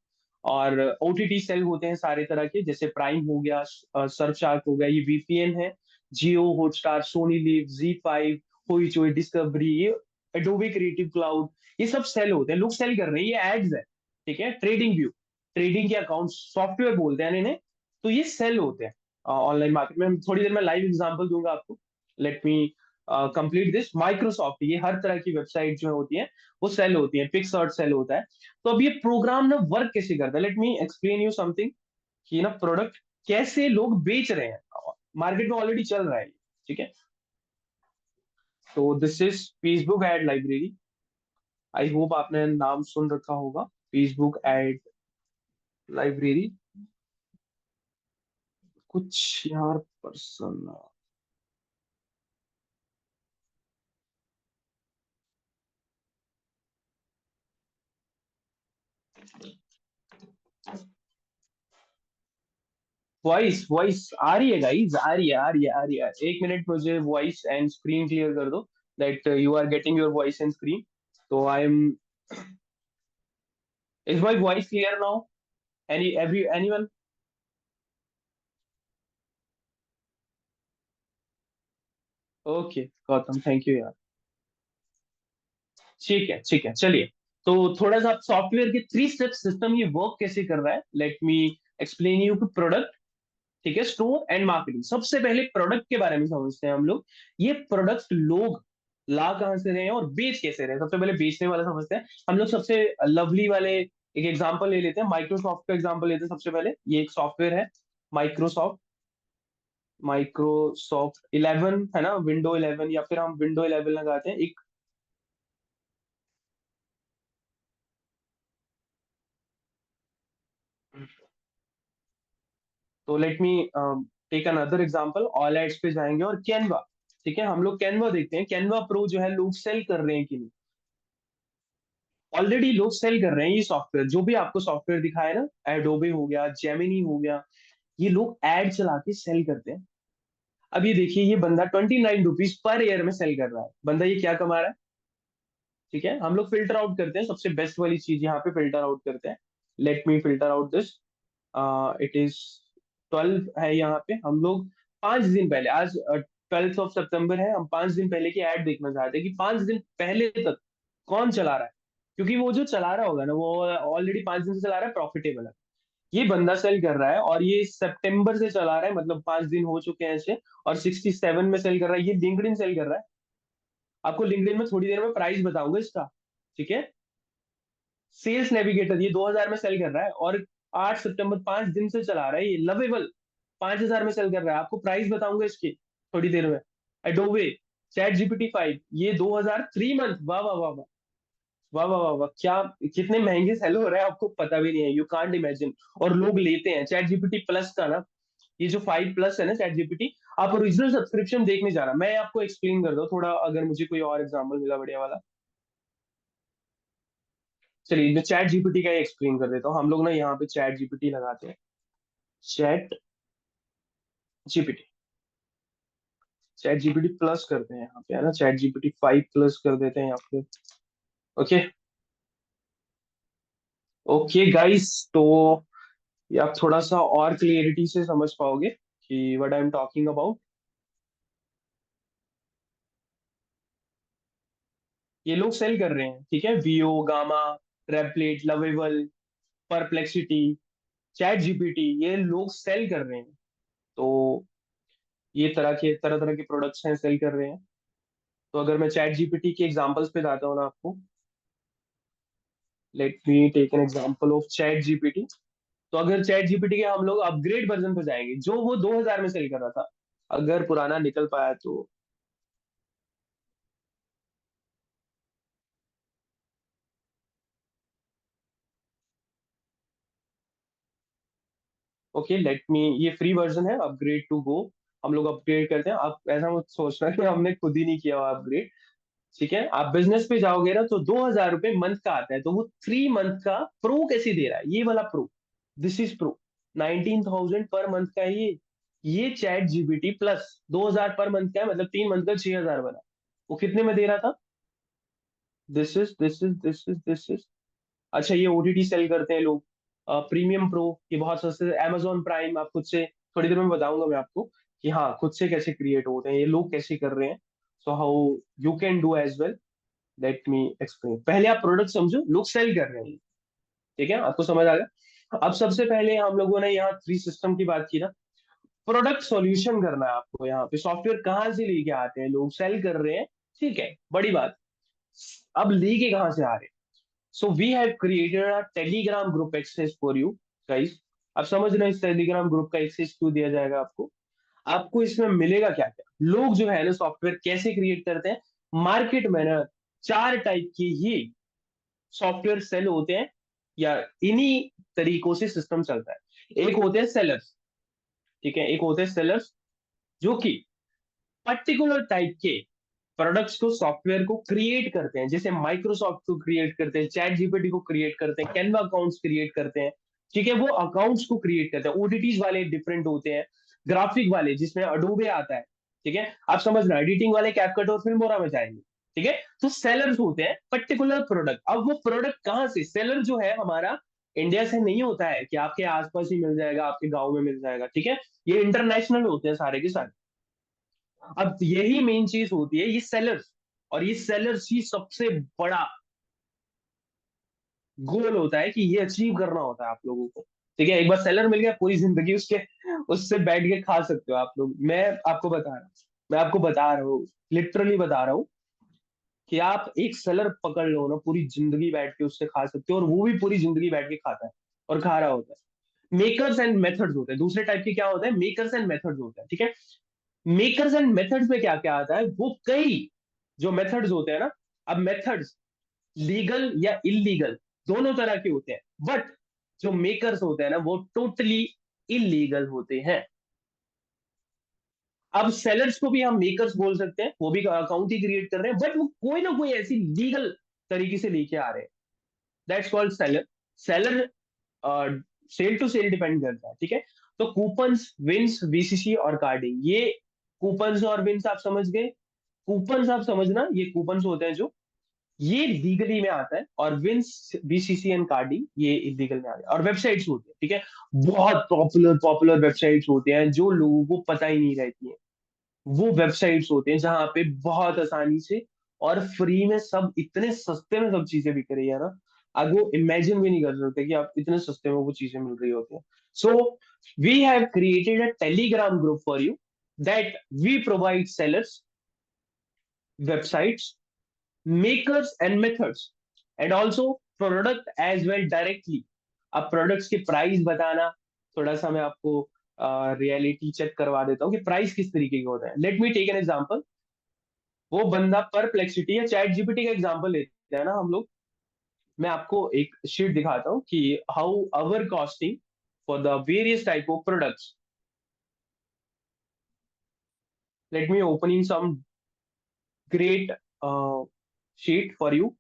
A: और ओटीटी सेल होते हैं सारे तरह के, जैसे प्राइम हो गया, सर्फशार्क हो गया, ये वीपीएन है। Jio Hotstar, Sony LIV, ZEE5, Hoichoi, Discovery, ये एडोबे क्रिएटिव क्लाउड, ये सब सेल होते हैं। लोग सेल कर रहे हैं, ये एड्स है, ठीक है। ट्रेडिंग व्यू, ट्रेडिंग के अकाउंट सॉफ्टवेयर बोलते हैं इन्हें। तो ये सेल होते हैं ऑनलाइन मार्केट में। हम थोड़ी देर में लाइव एग्जांपल दूंगा आपको। Let me complete this. Microsoft, ये हर तरह की वेबसाइट जो होती है वो सेल होती है, पिक्सआर्ट सेल होता है। तो अब ये प्रोग्राम ना वर्क कैसे करता है, let me explain you something, कि ना प्रोडक्ट कैसे लोग बेच रहे हैं, मार्केट में ऑलरेडी चल रहा है, ठीक है। तो this is Facebook ad library. I hope आपने नाम सुन रखा होगा, फेसबुक एड लाइब्रेरी। कुछ यार पर्सन, वॉइस वॉइस आ रही है गाइस, आ रही है आ रही है आ रही है। एक मिनट, मुझे वॉइस एंड स्क्रीन क्लियर कर दो, that you are getting your voice and screen. तो I am, is my voice clear now? Anyone? Okay Gautam, thank you यार। ठीक है ठीक है, चलिए। तो थोड़ा सा सॉफ्टवेयर के थ्री स्टेप सिस्टम ये वर्क कैसे कर रहा है, let me explain you. Product, ठीक है, स्टोर एंड मार्केटिंग। सबसे पहले प्रोडक्ट के बारे में समझते हैं हम लोग। ये प्रोडक्ट लोग ला कहां से रहे हैं और बेच कैसे रहे हैं। सबसे पहले बेचने वाला समझते हैं हम लोग। सबसे लवली वाले एक एग्जांपल ले लेते हैं, माइक्रोसॉफ्ट का एग्जांपल लेते हैं सबसे पहले। ये एक सॉफ्टवेयर है, माइक्रोसॉफ्ट। माइक्रोसॉफ्ट 11 है ना, विंडो 11, या फिर हम विंडो 11 लगाते हैं एक। तो let me take another example. All ads पे जाएंगे और कैनवा, ठीक है, हम लोग कैनवा देखते हैं। कैनवा प्रो जो है, लोग सेल कर रहे हैं कि नहीं? ऑलरेडी लोग सेल कर रहे हैं ये सॉफ्टवेयर। जो भी आपको सॉफ्टवेयर दिखाया ना, एडोबे हो गया, जेमिनी हो गया, ये लोग एड चला के सेल करते हैं। अब ये देखिए, ये बंदा 29 रुपीज पर ईयर में सेल कर रहा है। बंदा ये क्या कमा रहा है, ठीक है। हम लोग फिल्टर आउट करते हैं, सबसे बेस्ट वाली चीज यहाँ पे फिल्टर आउट करते हैं। Let me filter out this. It is 12 है यहाँ पे। हम लोग 5 दिन पहले, आज 12 सितंबर है, हम 5 दिन पहले की ऐड देखना चाहते हैं कि 5 दिन पहले तक कौन चला रहा है। क्योंकि वो जो चला रहा होगा ना, वो ऑलरेडी 5 दिन से चला रहा है, प्रॉफिटेबल है। ये बंदा सेल कर रहा है और ये सितंबर से चला रहा है, मतलब 5 दिन हो चुके हैं इसे, और 67 में सेल कर रहा है। ये लिंक्डइन सेल कर रहा है। आपको लिंक्डइन में थोड़ी देर में प्राइस बताऊंगा इसका, ठीक है। सेल्स नेविगेटर ये 2,000 में सेल कर रहा है, और 8 सितंबर, 5 दिन से चला रहा है, ये लवेबल 5,000 में सेल कर रहा है। आपको प्राइस बताऊंगा इसकी थोड़ी देर में। एडोबे चैट जीपीटी 5, ये 2,000 3 मंथ। वाह वाह वाह वाह, वाह वाह वाह वाह, क्या कितने महंगे सेल हो रहे हैं आपको पता भी नहीं है, यू कांट इमेजिन। और लोग लेते हैं चैट जीपीटी प्लस का ना। ये जो 5 प्लस है ना चैट जीपीटी, आप ओरिजिनल सब्सक्रिप्शन देखने जाना, मैं आपको एक्सप्लेन कर दूं थोड़ा, अगर मुझे कोई और एग्जांपल मिला बढ़िया वाला। चलिए मैं चैट जीपीटी का ही एक्सप्लेन कर देता हूँ। हम लोग ना यहाँ पे चैट जीपीटी लगाते हैं, chat GPT, chat GPT plus करते हैं यहाँ पे, है ना, चैट जीपीटी 5 प्लस कर देते हैं यहाँ पे। ओके, ओके गाइस, तो ये आप थोड़ा सा और क्लियरिटी से समझ पाओगे कि what I am talking about. ये लोग सेल कर रहे हैं, ठीक है, Veo, Gamma, Replit, Lovable, Perplexity, ChatGPT, ये लोग सेल कर रहे हैं। तो ये तरह तरह के प्रोडक्ट्स हैं, सेल कर रहे हैं। तो अगर मैं चैट जीपीटी के एग्जांपल्स पे जाता हूँ ना आपको, let me take an example of ChatGPT. तो अगर चैट जीपीटी के हम लोग अपग्रेड वर्जन पे जाएंगे, जो वो 2000 में सेल कर रहा था, अगर पुराना निकल पाया तो। ओके, लेट मी, ये फ्री वर्जन है, अपग्रेड टू गो। हम लोग अपग्रेड करते हैं, आप ऐसा मत सोचना कि हमने खुद ही नहीं किया हुआ अपग्रेड। ठीक है, आप बिजनेस पे जाओगे ना तो 2000 रुपये मंथ का आता है, तो वो 3 मंथ का प्रो कैसे दे रहा है, ये वाला pro, this is pro, 19,000 per month का है ये chat GPT plus 2000 per month का है, मतलब 3 मंथ का 6000 बना। वो कितने में दे रहा था, दिस इज। अच्छा, ये ओटीटी सेल करते हैं लोग, प्रीमियम प्रो, ये बहुत सस्ते, amazon प्राइम, आप खुद से थोड़ी देर में बताऊंगा मैं आपको कि हाँ खुद से कैसे क्रिएट होते हैं, ये लोग कैसे कर रहे हैं। So how you can do as well, let me explain. पहले आप प्रोडक्ट समझो, लोग सेल कर रहे हैं, ठीक है, आपको समझ आ गया। अब सबसे पहले हम लोगों ने यहाँ थ्री सिस्टम की बात की ना, प्रोडक्ट सॉल्यूशन करना है आपको। यहाँ पे सॉफ्टवेयर कहाँ से लेके आते हैं, लोग सेल कर रहे हैं, ठीक है, बड़ी बात। अब लेके कहाँ से आ रहे हैं, so we have created a Telegram group access for you guys. आप समझ रहे हैं इस टेलीग्राम ग्रुप का एक्सेस क्यों दिया जाएगा आपको। आपको इसमें मिलेगा क्या क्या, लोग जो है ना सॉफ्टवेयर कैसे क्रिएट करते हैं, मार्केट में ना 4 टाइप की ही सॉफ्टवेयर सेल होते हैं, या इन्हीं तरीकों से सिस्टम चलता है। एक होते हैं सेलर्स, ठीक है, एक होते हैं सेलर्स जो कि पर्टिकुलर टाइप के प्रोडक्ट्स को, सॉफ्टवेयर को क्रिएट करते हैं, जैसे माइक्रोसॉफ्ट को क्रिएट करते हैं, चैट जीपीटी को क्रिएट करते हैं, कैनवा अकाउंट्स क्रिएट करते हैं, ठीक है, वो अकाउंट्स को क्रिएट करते हैं। ओटीटीज वाले डिफरेंट होते हैं, ग्राफिक वाले जिसमें अडोबे आता है, ठीक है, आप समझ रहे, एडिटिंग वाले कैपकट और फिल्मोरा में जाएंगे, ठीक है। तो सेलर्स होते हैं पर्टिकुलर प्रोडक्ट। अब वो प्रोडक्ट कहाँ से, सेलर जो है हमारा इंडिया से नहीं होता है कि आपके आसपास ही मिल जाएगा, आपके गांव में मिल जाएगा, ठीक है, ये इंटरनेशनल होते हैं सारे के सारे। अब यही मेन चीज होती है, ये सेलर्स, और ये सेलर्स ही सबसे बड़ा गोल होता है कि ये अचीव करना होता है आप लोगों को, ठीक है। एक बार सेलर मिल गया, पूरी जिंदगी उसके उससे बैठ के खा सकते हो आप लोग। मैं आपको बता रहा हूँ, मैं आपको बता रहा हूँ, लिटरली बता रहा हूँ कि आप एक सेलर पकड़ लो ना, पूरी जिंदगी बैठ के उससे खा सकते हो, और वो भी पूरी जिंदगी बैठ के खाता है और खा रहा होता है। मेकर्स एंड मेथड्स होते हैं, दूसरे टाइप के क्या होते हैं, मेकर्स एंड मेथड्स होते हैं, ठीक है। मेकर्स एंड मेथड्स में क्या क्या आता है, वो कई जो मेथड्स होते हैं ना, अब मेथड्स लीगल या इलीगल दोनों तरह के होते हैं, बट जो मेकर्स होते हैं ना वो टोटली इलीगल होते हैं। अब सेलर्स को भी हम मेकर्स बोल सकते हैं, वो भी अकाउंट ही क्रिएट कर रहे हैं, बट वो कोई ना कोई ऐसी लीगल तरीके से लेके आ रहे हैं, that's called seller. Seller sell to sell depend करता है, ठीक है। तो कूपन्स, विंस, वीसीसी और कार्डिंग, ये कूपन्स और विंस आप समझ गए। कूपन्स आप समझना, ये कूपन्स होते हैं जो, ये लीगली में आता है, और विंस, बीसीसी एंड कार्डिंग ये इलीगल में आता है। और वेबसाइट्स होती है, ठीक है, बहुत पॉपुलर पॉपुलर वेबसाइट्स होते हैं जो लोगों को पता ही नहीं रहती है। वो वेबसाइट्स होते हैं जहां पे बहुत आसानी से और फ्री में, सब इतने सस्ते में सब चीजें बिक रही है ना, आप वो इमेजिन भी नहीं कर सकते कि आप इतने सस्ते में वो चीजें मिल रही होती है। So we have created a Telegram group for you, that we provide sellers, websites, makers and methods, and also product as well directly। अब प्रोडक्ट्स के प्राइस बताना, थोड़ा सा मैं आपको रियलिटी चेक करवा देता हूँ कि प्राइस किस तरीके के होते हैं। Let me take an example, वो बंदा परप्लेक्सिटी या चैट जीपीटी का एग्जांपल लेते हैं ना हम लोग। मैं आपको एक शीट दिखाता हूँ कि how our costing for the various type of products, let me opening some great sheet for you.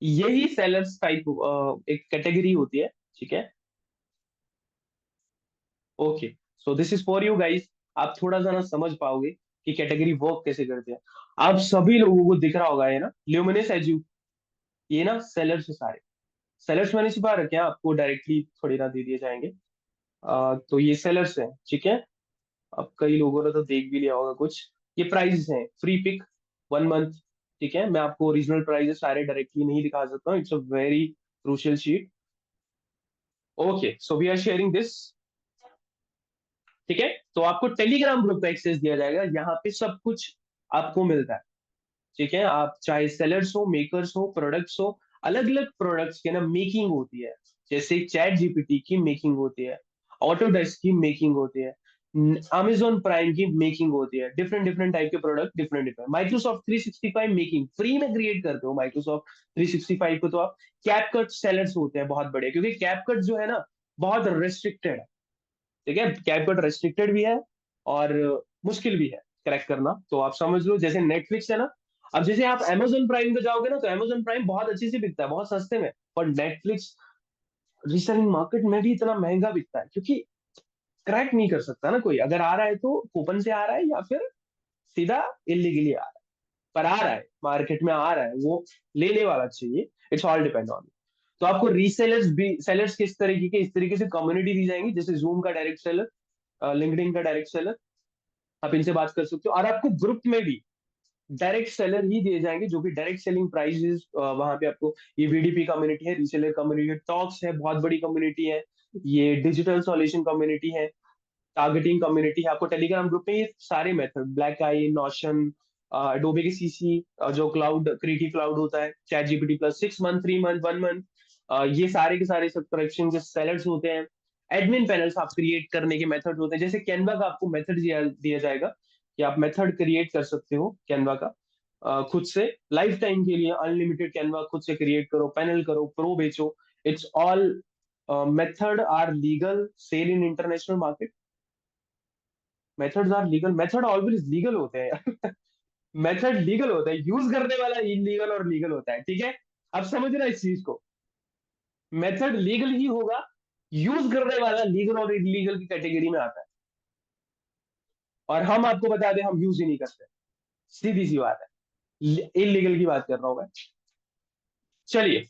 A: यही सेलर्स टाइप एक कैटेगरी होती है, ठीक है। Okay, so this is for you guys. आप थोड़ा सा ना समझ पाओगे कि कैटेगरी वर्क कैसे करते हैं। आप सभी लोगों को दिख रहा होगा ये ना, ल्यूमिनस एजू, ये ना सेलर्स है सारे। सेलर्स मैंने छिपा रखे हैं, आपको डायरेक्टली थोड़ी ना दे दिए जाएंगे। तो ये सेलर्स हैं, ठीक है। अब कई लोगों ने तो देख भी लिया होगा कुछ। ये प्राइस हैं, फ्री पिक 1 मंथ, ठीक है। मैं आपको ओरिजिनल प्राइजेस सारे डायरेक्टली नहीं दिखा सकता हूँ, it's a very crucial sheet. Okay, so we are sharing this, ठीक है। तो आपको टेलीग्राम ग्रुप पे एक्सेस दिया जाएगा, यहाँ पे सब कुछ आपको मिलता है, ठीक है। आप चाहे सेलर्स हो, मेकर्स हो, प्रोडक्ट्स हो, अलग अलग प्रोडक्ट्स की ना मेकिंग होती है। जैसे चैट जीपीटी की मेकिंग होती है, ऑटोडेस्क की मेकिंग होती है, अमेजोन प्राइम की मेकिंग होती है। डिफरेंट डिफरेंट टाइप के product, different different. Microsoft 365 making free में क्रिएट करते हो माइक्रोसॉफ्ट 365 को, तो आप कैपकट सेलर्स होते हैं बहुत बड़े, क्योंकि कैपकट जो है ना बहुत रेस्ट्रिक्टेड है, ठीक है। कैपकट रेस्ट्रिक्टेड भी है और मुश्किल भी है क्रैक करना। तो आप समझ लो जैसे नेटफ्लिक्स है ना। अब जैसे आप Amazon प्राइम पे जाओगे ना, तो Amazon प्राइम बहुत अच्छे से बिकता है, बहुत सस्ते में। पर नेटफ्लिक्स रीसेलिंग मार्केट में भी इतना महंगा बिकता है, क्योंकि क्रैक नहीं कर सकता ना कोई। अगर आ रहा है तो कूपन से आ रहा है, या फिर सीधा इलीगली आ रहा है। पर आ रहा है, मार्केट में आ रहा है, वो लेने वाला चाहिए। It's all depend on. तो आपको रीसेलर्स भी, सेलर्स किस तरीके के, इस तरीके से कम्युनिटी दी जाएंगी, जैसे जूम का डायरेक्ट सेलर, लिंक्डइन का डायरेक्ट सेलर, आप इनसे बात कर सकते हो। और आपको ग्रुप में भी डायरेक्ट सेलर ही दिए जाएंगे, जो कि डायरेक्ट सेलिंग प्राइजेस वहां पे आपको। ये वीडीपी कम्युनिटी है, रीसेलर कम्युनिटी, टॉक्स है, बहुत बड़ी कम्युनिटी है। ये डिजिटल सॉल्यूशन कम्युनिटी है, टारगेटिंग कम्युनिटी है। आपको टेलीग्राम ग्रुप में ये सारे मेथड, ब्लैक आई, नोशन, एडोबे के सीसी, जो क्लाउड, क्रिएटिव क्लाउड होता है, chat GPT plus 6 month, 3 month, 1 month, ये सारे के सारे सब्सक्रिप्शन जो सेलर्स होते हैं। एडमिन पैनल्स आप क्रिएट करने के मेथड होते हैं, जैसे कैनवा का आपको मेथड दिया जाएगा कि आप मेथड क्रिएट कर सकते हो कैनवा का, खुद से लाइफ टाइम के लिए अनलिमिटेड कैनवा खुद से क्रिएट करो, पैनल करो, प्रो बेचो। It's all method are legal sell in international market. Methods are legal, method always legal होते हैं यार। मेथड लीगल होता है, यूज करने वाला इलीगल और लीगल होता है, ठीक है। अब समझना इस चीज को, मेथड लीगल ही होगा, यूज करने वाला लीगल और इलीगल की कैटेगरी में आता है। और हम आपको बता दें, हम यूज ही नहीं करते, सीधी सी बात है। इलीगल की बात कर रहा हूं मैं। चलिए,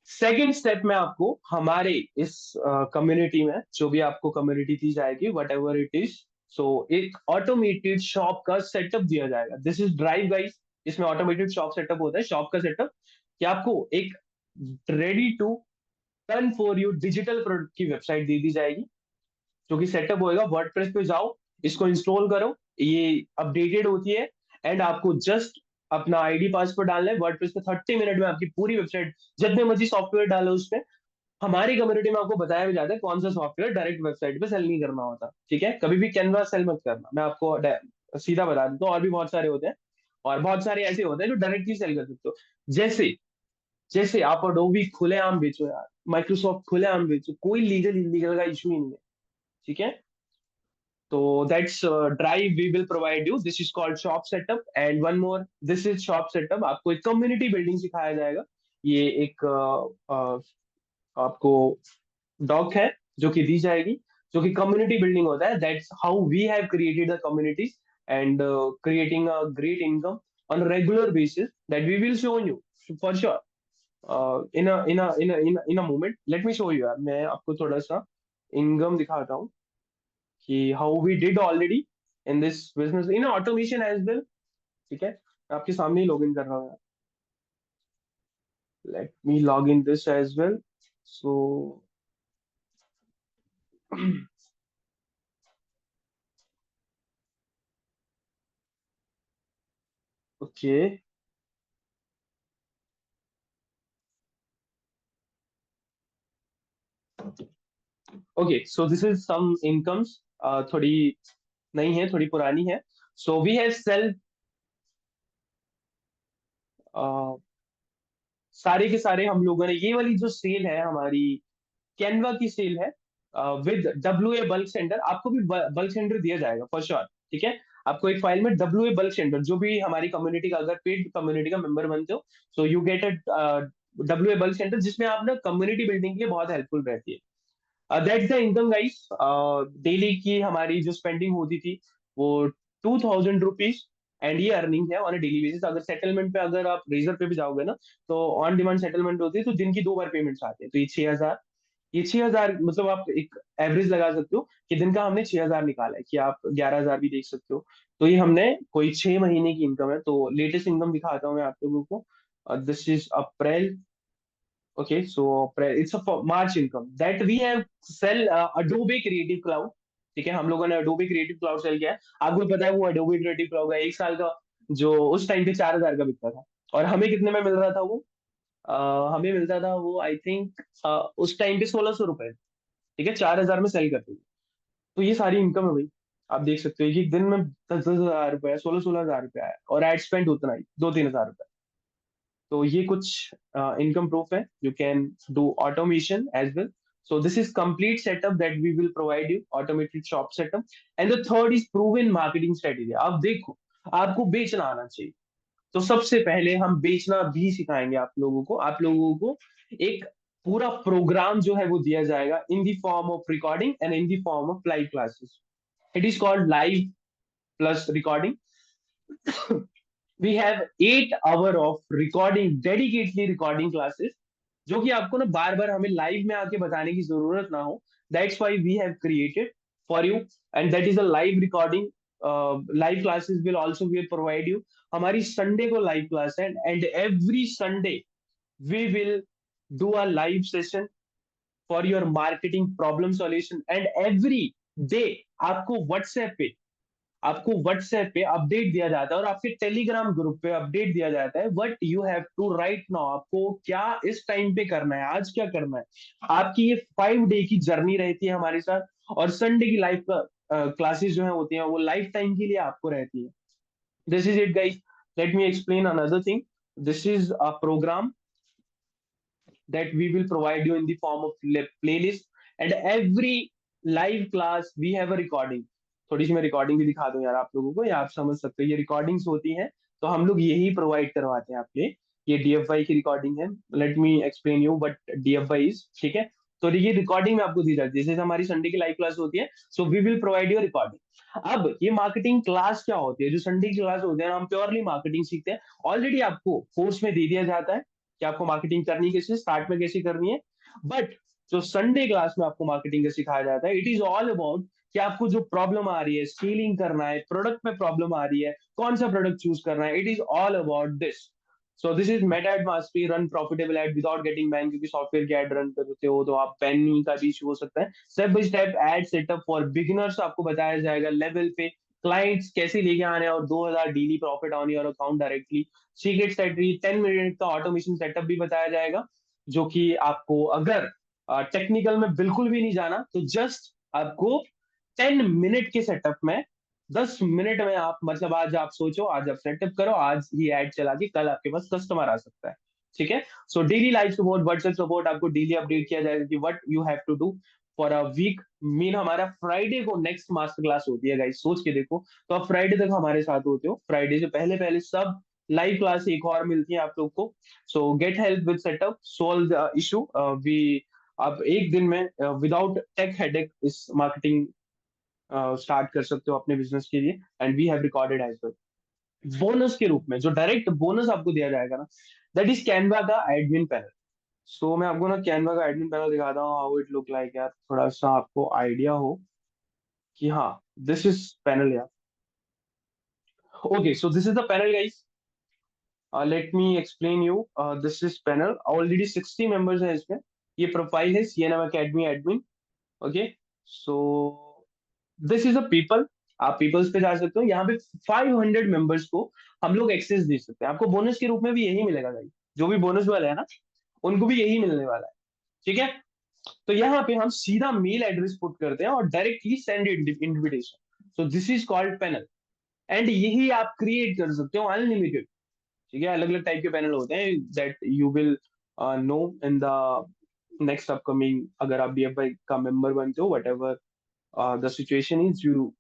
A: सेकेंड स्टेप में आपको हमारे इस कम्युनिटी में, जो भी आपको कम्युनिटी दी जाएगी, whatever it is, so एक ऑटोमेटेड शॉप का सेटअप दिया जाएगा। This is drive guys. इसमें ऑटोमेटेड शॉप सेटअप होता है, शॉप का सेटअप, कि आपको एक ready to turn for you digital product की वेबसाइट दे दी जाएगी, जो कि सेटअप होएगा। वर्डप्रेस पे जाओ, इसको इंस्टॉल करो, ये अपडेटेड होती है। एंड आपको जस्ट अपना आईडी पासवर्ड डालना है वर्डप्रेस पे, 30 मिनट में आपकी पूरी वेबसाइट, जितने मर्जी सॉफ्टवेयर डालो उस पे। हमारी कम्युनिटी में आपको बताया भी जाता है कौन सा सॉफ्टवेयर डायरेक्ट वेबसाइट पे सेल नहीं करना होता, ठीक है। कभी भी कैनवा सेल मत करना, मैं आपको सीधा बता देता हूँ। और भी बहुत सारे होते हैं, और बहुत सारे ऐसे होते हैं जो डायरेक्टली सेल कर सकते हो। जैसे जैसे आप अडोबी खुलेआम बेचो यार, माइक्रोसॉफ्ट खुलेआम बेचो, कोई लीगल इलीगल का इशू ही नहीं है, ठीक है। तो that's drive we will provide you, this is called shop setup. And one more, this is shop setup, आपको एक कम्युनिटी बिल्डिंग सिखाया जाएगा। ये एक आपको डॉक है जो कि दी जाएगी, जो कि कम्युनिटी बिल्डिंग होता है। That's how we have created the communities and creating a great income on regular basis, that we will show you for sure in a moment. Let me show you यार, मैं आपको थोड़ा सा इनकम दिखाता हूँ कि how we did already in this business in automation as well, ठीक है। मैं आपके सामने ही लॉग इन कर रहा हूँ। Let me log in this as well. So okay, okay, so this is some incomes, थोड़ी नई है, थोड़ी पुरानी है। सो वी हैव सेल, सारे के सारे हम लोगों ने, ये वाली जो सेल है हमारी, कैनवा की सेल है, with W A bulk centre. आपको भी बल्क सेंटर दिया जाएगा फॉर श्योर, ठीक है। आपको एक फाइल में WA बल्क सेंटर, जो भी हमारी कम्युनिटी का, अगर पेड कम्युनिटी का मेंबर बनते हो, so you get a WA bulk centre, जिसमें आप ना कम्युनिटी बिल्डिंग के लिए बहुत हेल्पफुल रहती है। That's the income guys. Daily की हमारी जो स्पेंडिंग होती थी वो 2000 रुपीज, एंड ये अर्निंग है ऑन अ डेली बेसिस। अगर सेटलमेंट पे, अगर आप रेजर पे भी जाओगे ना, तो ऑन डिमांड सेटलमेंट होती है, तो दिन की 2 बार पेमेंट्स आते हैं। तो ये 6,000, ये 6,000 मतलब आप एक एवरेज लगा सकते हो कि दिन का हमने 6,000 निकाला है, कि आप 11,000 भी देख सकते हो। तो ये हमने कोई 6 महीने की इनकम है। तो लेटेस्ट इनकम दिखाता हूँ मैं आप लोगों को। This is April. Okay, so it's a March income that we have sell Adobe Creative Cloud. ठीक है, हम लोगों ने Adobe Creative Cloud सेल किया है। आपको पता है वो Adobe Creative Cloud का 1 साल का, जो उस टाइम पे 4,000 का बिकता था, और हमें कितने में मिल रहा था वो? हमें मिलता था वो, आई थिंक उस टाइम पे 1,600 रुपए। ठीक है, 4,000 में सेल करते थे। तो ये सारी इनकम है भाई। आप देख सकते हो कि एक दिन में 10-10 हजार रुपए, 16-16 हजार रुपए आया, और एड स्पेंड उतना ही, 2-3 हजार रुपए। तो ये कुछ इनकम प्रूफ है। You can do automation as well. So this is complete setup that we will provide you, automated shop setup. And the third is proven marketing strategy. आप देखो, आपको बेचना आना चाहिए, तो सबसे पहले हम बेचना भी सिखाएंगे आप लोगों को एक पूरा प्रोग्राम जो है वो दिया जाएगा in the form of recording and in the form of live classes. It is called live plus recording. We have 8 hour of recording, dedicatedly recording classes, जो कि आपको ना बार बार हमें लाइव में आके बताने की जरूरत ना हो। That's why we have created for you, and that is a live recording. Live classes will also will provide you. हमारी संडे को लाइव क्लास है, and every Sunday we will do a live session for your marketing problem solution. And every day आपको व्हाट्सएप पे अपडेट दिया जाता है, और आपके टेलीग्राम ग्रुप पे अपडेट दिया जाता है, what you have to right now, आपको क्या इस टाइम पे करना है, आज क्या करना है। आपकी ये 5 डे की जर्नी रहती है हमारे साथ, और संडे की लाइव क्लासेस जो है होती हैं, वो लाइफ टाइम के लिए आपको रहती है। This is it guys. Let me explain another thing. This is a program that we will provide you in the form of playlist, and every live class we have a recording। थोड़ी सी मैं रिकॉर्डिंग भी दिखा दूं यार आप लोगों को, या आप समझ सकते हो, ये रिकॉर्डिंग्स होती हैं, तो हम लोग यही प्रोवाइड करवाते हैं आपके। ये DFY की रिकॉर्डिंग है। Let me explain you what DFY is. ठीक है, तो ये रिकॉर्डिंग में आपको दी जाती है, जैसे हमारी संडे की लाइव क्लास होती है, so we will provide you recording. अब ये मार्केटिंग क्लास क्या होती है? जो संडे की क्लास होते हैं, हम प्योरली मार्केटिंग सीखते हैं। ऑलरेडी आपको कोर्स में दे दिया जाता है कि आपको मार्केटिंग करनी कैसे, स्टार्ट में कैसे करनी है। बट जो संडे क्लास में आपको मार्केटिंग का सिखाया जाता है, इट इज ऑल अबाउट कि आपको जो प्रॉब्लम आ रही है, स्केलिंग करना है, प्रोडक्ट में प्रॉब्लम आ रही है, कौन सा प्रोडक्ट चूज करना है, it is all about this. So this is meta ad mastery, run profitable ad without getting ban, क्योंकि सॉफ्टवेयर की एड रन करते हो तो आप बैन का भी इशू हो सकता है। Step by step ad setup for beginners आपको बताया जाएगा, लेवल पे क्लाइंट्स कैसे लेके आने हैं, और 2,000 daily profit on your account directly. Secret strategy, 10 minute का ऑटोमेशन सेटअप भी बताया जाएगा, जो कि आपको अगर टेक्निकल में बिल्कुल भी नहीं जाना, तो जस्ट आपको 10 मिनट के सेटअप में, 10 मिनट में आप, मतलब आज आप सोचो, आज आप सेटअप करो, आज ही एड चला के कल आपके पास कस्टमर आ सकता है। ठीक है, so daily live support, WhatsApp support, आपको डेली अपडेट किया जाएगा कि what you have to do for a week. Mean हमारा फ्राइडे को नेक्स्ट मास्टर क्लास होती है गाइस, सोच के देखो। तो आप फ्राइडे तक हमारे साथ होते हो, फ्राइडे से पहले पहले सब लाइव क्लास एक और मिलती है आप लोग को। So get help with setup, solve the issue. We आप एक दिन में विदाउट टेक हेडेक इस मार्केटिंग स्टार्ट कर सकते हो अपने बिजनेस के लिए, and we have recorded as well. Bonus के रूप में जो डायरेक्ट बोनस आपको दिया जाएगा ना, दैट इज कैनवा का एडमिन पैनल। सो मैं आपको ना कैनवा का एडमिन पैनल दिखाता हूँ, हाउ इट लुक लाइक यार, थोड़ा सा आपको आइडिया हो कि हाँ, दिस इज पैनल यार। Okay, so this is the panel guys. Let me explain you. This is panel, already 60 members हैं इसमें। ये प्रोफाइल है CNM academy admin. Okay, so this is a people. आप पीपल्स पे जा सकते हो, यहाँ पे 500 मेंबर्स को हम लोग एक्सेस दे सकते हैं। आपको बोनस के रूप में भी यही मिलेगा भाई, जो भी बोनस वाले हैं ना, उनको भी यही मिलने वाला है। ठीक है, तो यहाँ पे हम सीधा मेल एड्रेस पुट करते हैं और directly send invitation. So this is called panel, and यही आप क्रिएट कर सकते हो अनलिमिटेड। ठीक है, अलग अलग टाइप के पैनल होते हैं that you will know in the next upcoming. अगर आप DFI का मेंबर बनते हो, what ever the situation is, you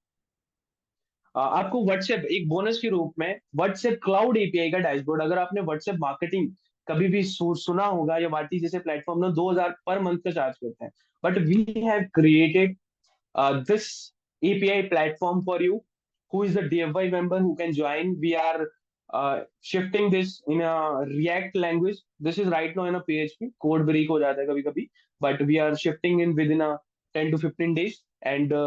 A: आपको व्हाट्सएप एक बोनस के रूप में व्हाट्सएप क्लाउड एपीआई का डैशबोर्ड, अगर आपने व्हाट्सएप मार्केटिंग कभी भी सुना होगा, या वाटी जैसे प्लेटफॉर्म ना 2,000 पर मंथ का चार्ज करते हैं, but we have created this API platform for you. Who is the DFY member who can join? We are shifting this in a React language. This is right now in a PHP. Code break हो जाता है कभी कभी, but we are shifting in within a 10 to 15 days. And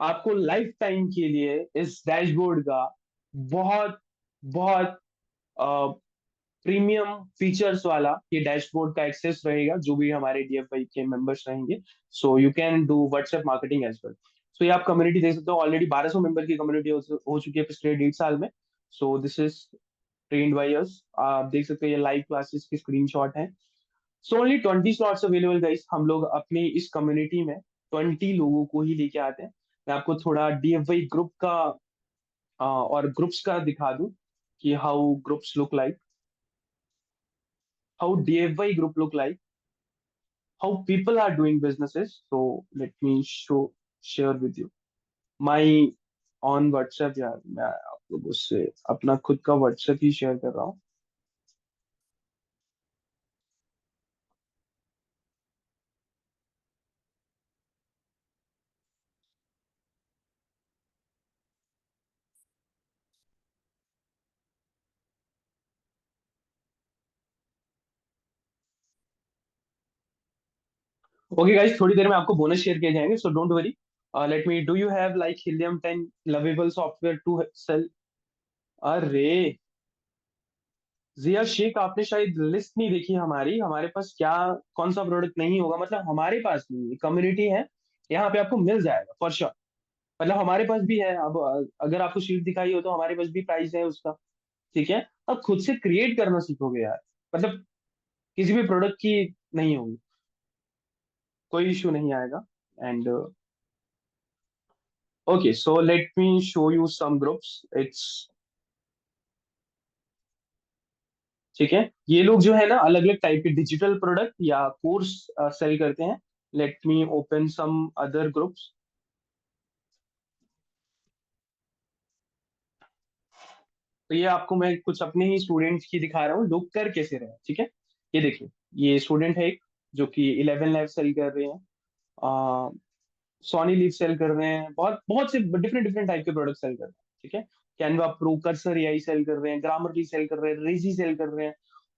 A: आपको लाइफ टाइम के लिए इस डैशबोर्ड का बहुत बहुत प्रीमियम फीचर्स वाला ये डैशबोर्ड का एक्सेस रहेगा, जो भी हमारे डीएफआई के मेंबर्स रहेंगे। So you can do WhatsApp marketing as well. So ये आप कम्युनिटी देख सकते हो, ऑलरेडी 1,200 मेंबर की कम्युनिटी हो चुकी है पिछले 1.5 साल में। So this is trained by us. आप देख सकते हो ये लाइव क्लासेस की स्क्रीनशॉट है। So only 20 slots available guys. हम लोग अपनी इस कम्युनिटी में 20 लोगों को ही लेके आते हैं। मैं आपको थोड़ा डीएफआई ग्रुप का और ग्रुप्स का दिखा दूं कि how groups look like, how DFY group look like, how people are doing businesses. So let me share with you my on WhatsApp। यार मैं आप लोगों से अपना खुद का WhatsApp ही शेयर कर रहा हूँ। ओके गाइस, थोड़ी देर में आपको बोनस शेयर किए जाएंगे, so don't worry. Let me, do you have like Helium 10 lovable software to sell? अरे जिया शेख, आपने शायद लिस्ट नहीं देखी हमारी। हमारे पास क्या कौन सा प्रोडक्ट नहीं होगा, मतलब हमारे पास नहीं, कम्युनिटी है, यहाँ पे आपको मिल जाएगा फॉर श्योर। मतलब हमारे पास भी है। अब अगर आपको शीट दिखाई हो तो हमारे पास भी प्राइस है उसका। ठीक है, अब खुद से क्रिएट करना सीखोगे यार, मतलब किसी भी प्रोडक्ट की नहीं होगी, कोई इश्यू नहीं आएगा। And okay, so let me show you some groups. It's ठीक है, ये लोग जो है ना अलग अलग टाइप के डिजिटल प्रोडक्ट या कोर्स सेल करते हैं। Let me open some other groups. तो ये आपको मैं कुछ अपने ही स्टूडेंट्स की दिखा रहा हूँ, लोग कर कैसे रहे हैं। ठीक है, ये देखिए, ये स्टूडेंट है एक जो कि 11 लैब सेल कर रहे हैं, सोनी लीव सेल कर रहे हैं, बहुत बहुत से डिफरेंट डिफरेंट टाइप के प्रोडक्ट सेल कर रहे हैं। ठीक है, Canva pro, cursor AI sale कर रहे हैं, ग्रामरली सेल कर रहे हैं, रेजी सेल कर रहे हैं,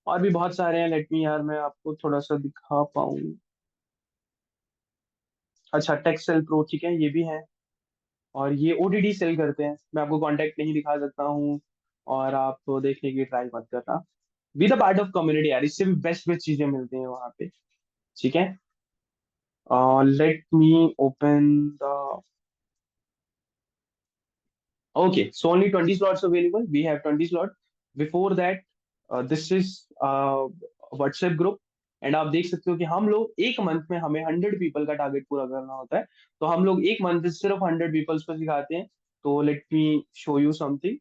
A: और भी बहुत सारे हैं। लेट मी यार मैं आपको थोड़ा सा दिखा पाऊँ। अच्छा, टेक्स सेल प्रो, ठीक है, ये भी है। और ये ओटीडी सेल करते हैं, मैं आपको कांटेक्ट नहीं दिखा सकता हूँ, और आप देखने की ट्राई मत करना। Be the part of community यार, इससे भी बेस्ट बेस्ट चीजें मिलती हैं वहां पे। ठीक है, let me open the Okay, so only 20 slots available. We have 20 slots. Before that, this is WhatsApp group। And आप देख सकते हो कि हम लोग एक मंथ में हमें 100 पीपल का टारगेट पूरा करना होता है। तो हम लोग एक मंथ में सिर्फ 100 पीपल्स को सिखाते हैं। तो let me show you something.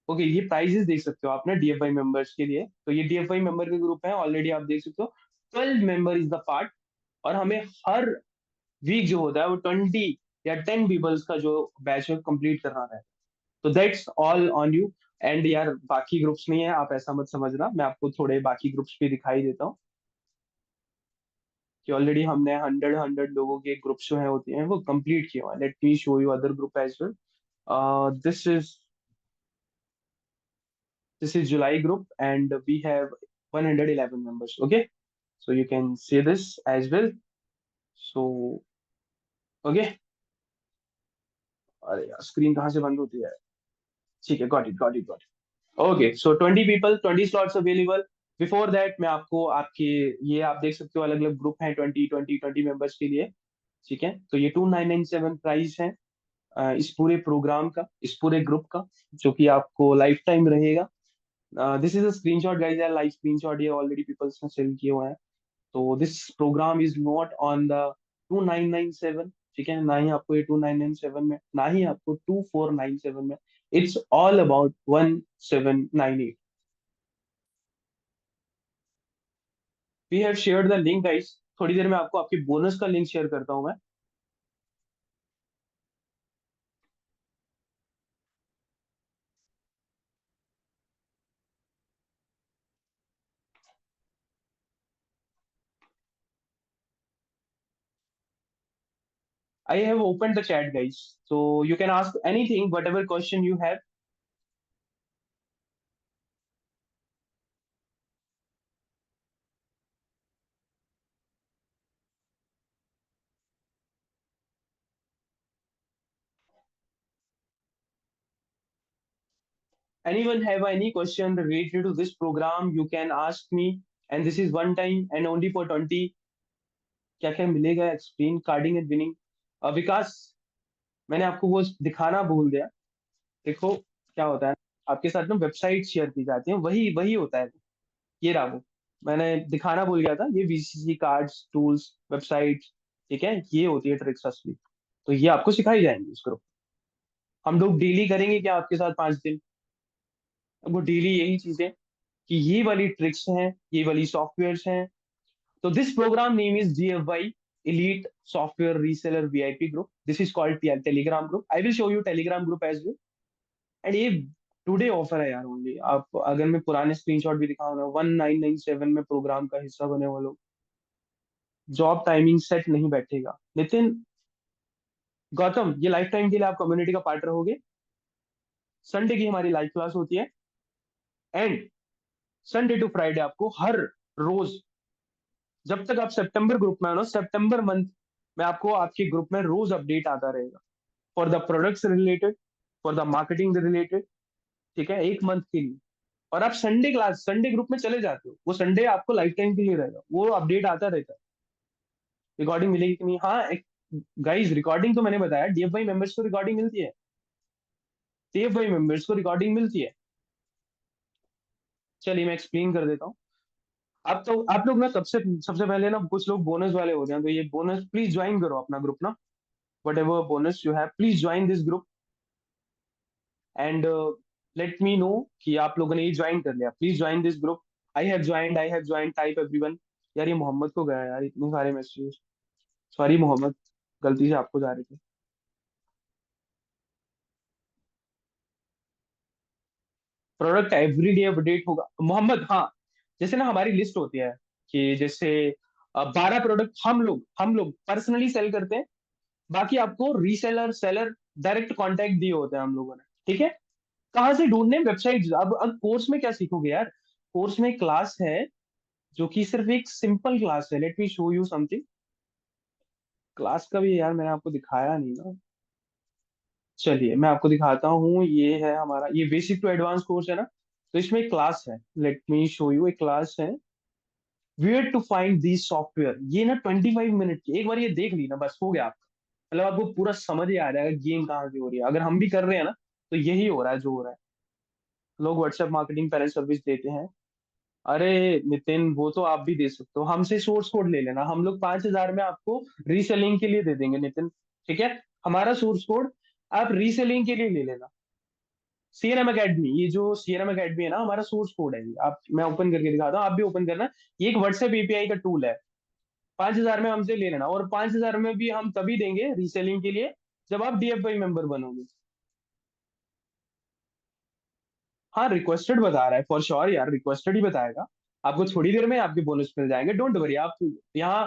A: Okay, ये प्राइजेस देख सकते हो आप ना डीएफआई मेंबर्स के लिए। तो ये डीएफआई मेंबर के ग्रुप है, ऑलरेडी आप देख सकते हो 12 मेंबर इज द पार्ट। और हमें हर वीक जो होता है वो 20 या 10 पीपल्स का जो बैच है कंप्लीट करना रहता है। तो that's all on you. And यार बाकी ग्रुप्स नहीं है, आप ऐसा मत समझना, मैं आपको थोड़े बाकी ग्रुप्स भी दिखाई देता हूँ कि ऑलरेडी हमने 100 लोगों के ग्रुप्स जो है होते हैं वो कंप्लीट किए हुए हैं। Let me show you other group as well. This is this is July group and we have 111 members। Okay, so you can see this as well. So okay, अरे यार स्क्रीन कहाँ से बंद होती है? ठीक है, got it got it got it. Okay, so 20 people, 20 slots available. Before that मैं आपको आपके, ये आप देख सकते हो अलग अलग ग्रुप हैं 20 मेंबर्स के लिए। ठीक है, तो ये 2997 प्राइस है इस पूरे प्रोग्राम का, इस पूरे ग्रुप का, जो कि आपको लाइफ टाइम रहेगा। This is a screenshot guys, यार लाइव स्क्रीनशॉट ये ऑलरेडी पीपल्स ने सेल किए हुए हैं। तो this program is not on the 2997। ठीक है, ना ही आपको ये 2997 में, ना ही आपको 2497 में। It's all about 1798। We have shared the link guys. थोड़ी देर में आपको आपकी बोनस का लिंक शेयर करता हूँ मैं। I have opened the chat, guys. So you can ask anything, whatever question you have. Anyone have any question related to this program, you can ask me. And this is one time and only for 20। क्या क्या मिलेगा, एक्सप्लेन कार्डिंग एंड विनिंग। विकास, मैंने आपको वो दिखाना भूल गया। देखो क्या होता है, आपके साथ में वेबसाइट शेयर की जाती है, वही वही होता है। ये रहा वो, मैंने दिखाना भूल गया था। ये वीसीसी कार्ड्स टूल्स वेबसाइट, ठीक है, ये होती है ट्रिक्स असली। तो ये आपको सिखाई जाएंगी इसको। हम लोग डेली करेंगे क्या आपके साथ 5 दिन। अब वो डेली यही चीजें कि ये वाली ट्रिक्स हैं, ये वाली सॉफ्टवेयर्स हैं। तो this program name is DFY Elite Software Reseller VIP Group। This is called Telegram group. I will show you Telegram group as well. And ये टुडे ऑफर है यार ओनली। आप अगर मैं पुराने स्क्रीनशॉट भी दिखाऊं ना, 1997 में प्रोग्राम का हिस्सा बने वो लोग। जॉब टाइमिंग सेट नहीं बैठेगा नितिन। गौतम, ये लाइफ टाइम के लिए आप कम्युनिटी का पार्ट रहोगे। संडे की हमारी लाइव क्लास होती है। एंड संडे टू फ्राइडे आपको हर रोज, जब तक आप सितंबर ग्रुप में हो ना, सितंबर मंथ में आपको आपके ग्रुप में रोज अपडेट आता रहेगा। For the products related, for the marketing related, ठीक है, एक मंथ के लिए। और आप संडे क्लास, संडे ग्रुप में चले जाते हो, वो संडे आपको लाइफ टाइम के लिए रहेगा, वो अपडेट आता रहता है। रिकॉर्डिंग मिलेगी कि नहीं, हाँ। गाइस, रिकॉर्डिंग तो मैंने बताया, DFY मेंबर्स को रिकॉर्डिंग मिलती है। DFY मेंबर्स को रिकॉर्डिंग मिलती है। चलिए मैं एक्सप्लेन कर देता हूँ। अब तो आप लोग ना, सबसे सबसे पहले ना, कुछ लोग बोनस वाले होते हैं, तो ये बोनस प्लीज ज्वाइन करो अपना ग्रुप ना। What ever bonus you have, please join this group. And let me know कि आप लोगों ने ये ज्वाइन कर लिया। Please join this group. I have join, type everyone. यार ये मोहम्मद को गया यार, इतने सारे मैसेज। सॉरी मोहम्मद, गलती से आपको जा रहे थे। प्रोडक्ट एवरीडे अपडेट होगा मोहम्मद, हाँ। जैसे ना हमारी लिस्ट होती है कि जैसे 12 प्रोडक्ट हम लोग पर्सनली सेल करते हैं। बाकी आपको रीसेलर सेलर डायरेक्ट कांटेक्ट दिए होते हैं हम लोगों ने, ठीक है। कहाँ से ढूंढने, वेबसाइट। अब कोर्स में क्या सीखोगे यार। कोर्स में क्लास है जो कि सिर्फ एक सिंपल क्लास है। Let me show you something. Class का भी यार मैंने आपको दिखाया नहीं ना। चलिए मैं आपको दिखाता हूँ। ये है हमारा, ये बेसिक टू एडवांस कोर्स है ना। तो इसमें एक क्लास है, लेट मी शो यू। एक क्लास है, where to find the software. ये ना 25 मिनट की, एक बार ये देख ली ना, बस हो गया आपका। मतलब आपको पूरा समझ ही आ जाएगा गेम कहाँ की हो रही है। अगर हम भी कर रहे हैं ना, तो यही हो रहा है जो हो रहा है। लोग व्हाट्सएप मार्केटिंग पहले सर्विस देते हैं। अरे नितिन, वो तो आप भी दे सकते हो, हमसे सोर्स कोड ले लेना। हम लोग 5,000 में आपको रीसेलिंग के लिए दे देंगे नितिन, ठीक है। हमारा सोर्स कोड आप रीसेलिंग के लिए ले लेना। CNM अकेडमी, ये जो CNM अकेडमी है ना, हमारा सोर्स कोड है ये। आप, मैं ओपन करके दिखाता हूँ, आप भी ओपन करना। ये एक व्हाट्सएप API का टूल है। 5,000 में हमसे ले लेना, और 5,000 में भी हम तभी देंगे रीसेलिंग के लिए जब आप DFY मेंबर बनोगे। हाँ, रिक्वेस्टेड बता रहा है फॉर श्योर यार, रिक्वेस्टेड ही बताएगा। आपको थोड़ी देर में आपके बोनस मिल जाएंगे, डोंट वरी। आप यहाँ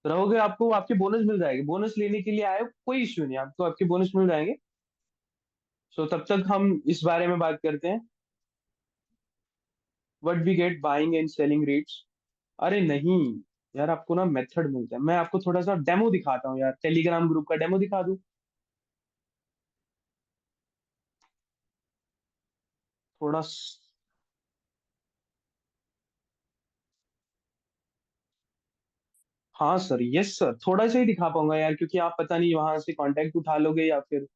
A: रहोगे, आपको आपके बोनस मिल जाएंगे। बोनस लेने के लिए आए हो, कोई इश्यू नहीं, आपको आपके बोनस मिल जाएंगे। सो तब तक हम इस बारे में बात करते हैं। What we get buying and selling rates. अरे नहीं यार, आपको ना मेथड मिलता है। मैं आपको थोड़ा सा डेमो दिखाता हूँ यार, टेलीग्राम ग्रुप का डेमो दिखा दूँ थोड़ा हाँ सर, यस सर, थोड़ा सा ही दिखा पाऊंगा यार, क्योंकि आप पता नहीं वहां से कांटेक्ट उठा लोगे या फिर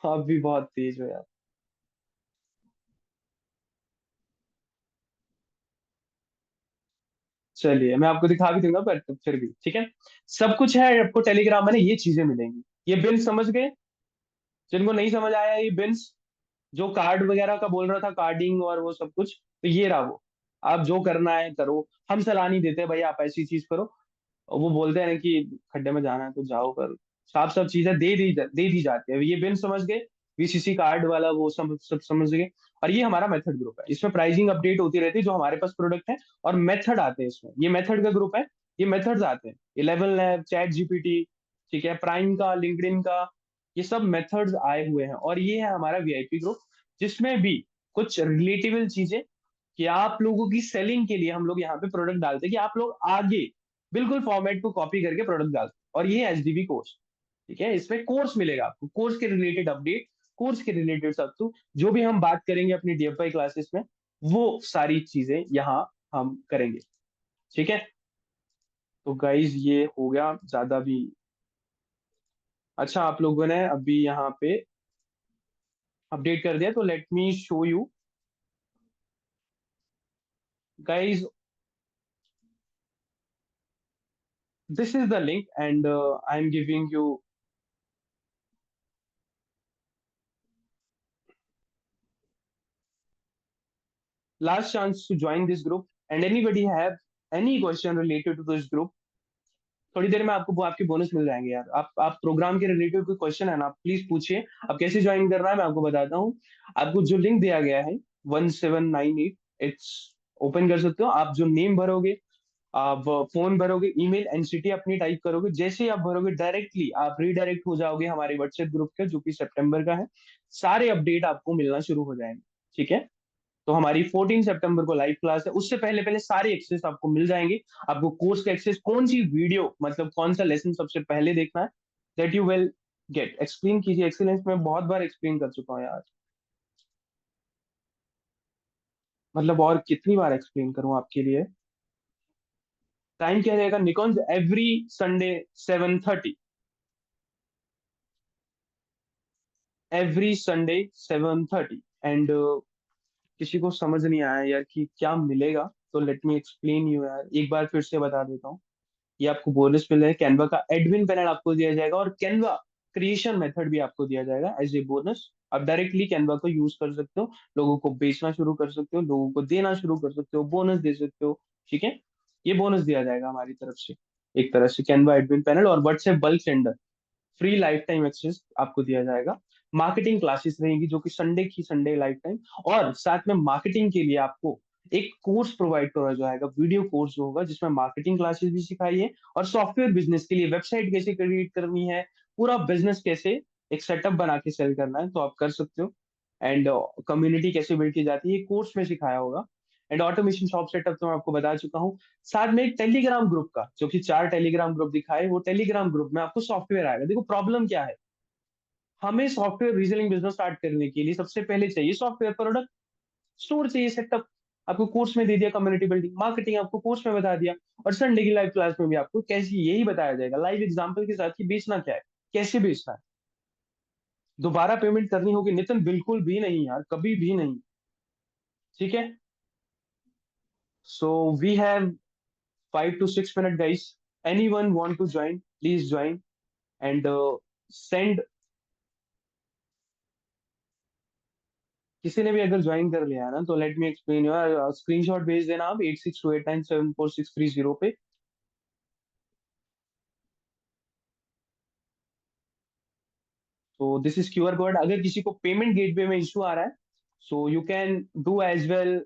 A: आप भी बहुत तेज हो यार। चलिए मैं आपको दिखा भी दूंगा, पर फिर भी ठीक है। सब कुछ है आपको टेलीग्राम में ना, ये चीजें मिलेंगी। ये बिल समझ गए। जिनको नहीं समझ आया ये बिल्स, जो कार्ड वगैरह का बोल रहा था, कार्डिंग और वो सब कुछ, तो ये रहा वो। आप जो करना है करो, हम सलाह नहीं देते भाई आप ऐसी चीज करो। और वो बोलते हैं ना कि खड्डे में जाना है तो जाओ, कर साफ साफ चीजें दे दी जाती है। ये बिन समझ गए, वीसीसी कार्ड वाला वो सब समझ गए। और ये हमारा मेथड ग्रुप है, इसमें प्राइसिंग अपडेट होती रहती है जो हमारे पास प्रोडक्ट है, और मेथड आते हैं इसमें, ये मेथड का ग्रुप है। ये मेथड्स आते हैं, 11 लैब, चैट जीपीटी, ठीक है, प्राइम का, लिंक्डइन का, ये सब मेथड्स आए हुए हैं। और ये है हमारा वीआईपी ग्रुप, जिसमें भी कुछ रिलेटेबल चीजें कि आप लोगों की सेलिंग के लिए हम लोग यहाँ पे प्रोडक्ट डालते हैं, कि आप लोग आगे बिल्कुल फॉर्मेट को कॉपी करके प्रोडक्ट डालते हैं। और ये एचडीबी कोर्स, ठीक है, इसमें कोर्स मिलेगा आपको, कोर्स के रिलेटेड अपडेट, कोर्स के रिलेटेड सब तो जो भी हम बात करेंगे अपनी डीएफआई क्लासेस में, वो सारी चीजें यहाँ हम करेंगे। ठीक है, तो गाइज ये हो गया ज्यादा भी। अच्छा, आप लोगों ने अभी यहाँ पे अपडेट कर दिया, तो let me show you guys, this is the link, and I'm giving you last chance to join this group, and anybody have any question related to this group, थोड़ी देर में आपको वो आपके बोनस मिल जाएंगे यार। आप प्रोग्राम के रिलेटेड कोई क्वेश्चन है ना, आप प्लीज पूछिए। अब कैसे ज्वाइन करना है मैं आपको बताता हूँ। आपको जो लिंक दिया गया है 1798, इट्स ओपन कर सकते हो। आप जो नेम भरोगे, आप फोन भरोगे, ईमेल एनसीटी अपनी टाइप करोगे, जैसे ही आप भरोगे डायरेक्टली आप रीडायरेक्ट हो जाओगे हमारे व्हाट्सएप ग्रुप के, जो कि सितंबर का है। सारे अपडेट आपको मिलना शुरू हो जाएंगे, ठीक है। तो हमारी 14 सितंबर को लाइव क्लास है, उससे पहले पहले सारे एक्सेस आपको मिल जाएंगे। आपको कोर्स का एक्सेस, कौन सी वीडियो मतलब कौन सा लेसन सबसे पहले देखना है, that you will get. Explain कीजिए, एक्सीलेंस में बहुत बार एक्सप्लेन कर चुका हूँ यार, मतलब और कितनी बार एक्सप्लेन करूँ आपके लिए। टाइम क्या रहेगा Nikon, every Sunday 7:30, every Sunday 7:30। And किसी को समझ नहीं आया यार कि क्या मिलेगा, तो लेट मी एक्सप्लेन यू यार, एक बार फिर से बता देता हूँ। ये आपको बोनस मिल रहा है, कैनवा का एडमिन पैनल आपको दिया जाएगा, और कैनवा क्रिएशन मेथड भी आपको दिया जाएगा एज ए बोनस। आप डायरेक्टली कैनवा को यूज कर सकते हो, लोगों को बेचना शुरू कर सकते हो, लोगों को देना शुरू कर सकते हो, बोनस दे सकते हो, ठीक है। ये बोनस दिया जाएगा हमारी तरफ से, एक तरह से कैनवा एडमिन पैनल और WhatsApp bulk sender, free lifetime access आपको दिया जाएगा। मार्केटिंग क्लासेस रहेंगी जो कि संडे की संडे लाइफ टाइम, और साथ में मार्केटिंग के लिए आपको एक कोर्स प्रोवाइड करा जाएगा, वीडियो कोर्स जो होगा, जिसमें मार्केटिंग क्लासेस भी सिखाई है, और सॉफ्टवेयर बिजनेस के लिए वेबसाइट कैसे क्रिएट करनी है, पूरा बिजनेस कैसे एक सेटअप बना के सेल करना है, तो आप कर सकते हो। एंड कम्युनिटी कैसे बिल्ड की जाती है, ये कोर्स में सिखाया होगा। एंड ऑटोमेशन शॉप सेटअप तो मैं आपको बता चुका हूँ। साथ में एक टेलीग्राम ग्रुप का, जो कि 4 टेलीग्राम ग्रुप दिखाए, वो टेलीग्राम ग्रुप में आपको सॉफ्टवेयर आएगा। देखो प्रॉब्लम क्या है, हमें सॉफ्टवेयर रीसेलिंग बिजनेस स्टार्ट करने के लिए सबसे पहले चाहिए सॉफ्टवेयर, प्रोडक्ट, स्टोर चाहिए, सेटअप। आपको कोर्स में दे दिया, कम्युनिटी बिल्डिंग, मार्केटिंग आपको कोर्स में बता दिया, और संडे की लाइव क्लास में भी आपको कैसे यही बताया जाएगा लाइव एग्जांपल के साथ कि बेचना क्या है, कैसे बेचना है। दोबारा पेमेंट करनी होगी नितिन, बिल्कुल भी नहीं यार, कभी भी नहीं, ठीक है। So we have 5 to 6 minutes guys, anyone want to join, please join, and send, किसी ने भी अगर ज्वाइन कर लिया है ना, तो let me explain you, screenshot भेज देना आप 8628974630 पे। तो दिस इज क्यूआर कोड, अगर किसी को पेमेंट गेटवे में इशू आ रहा है, so you can do as well,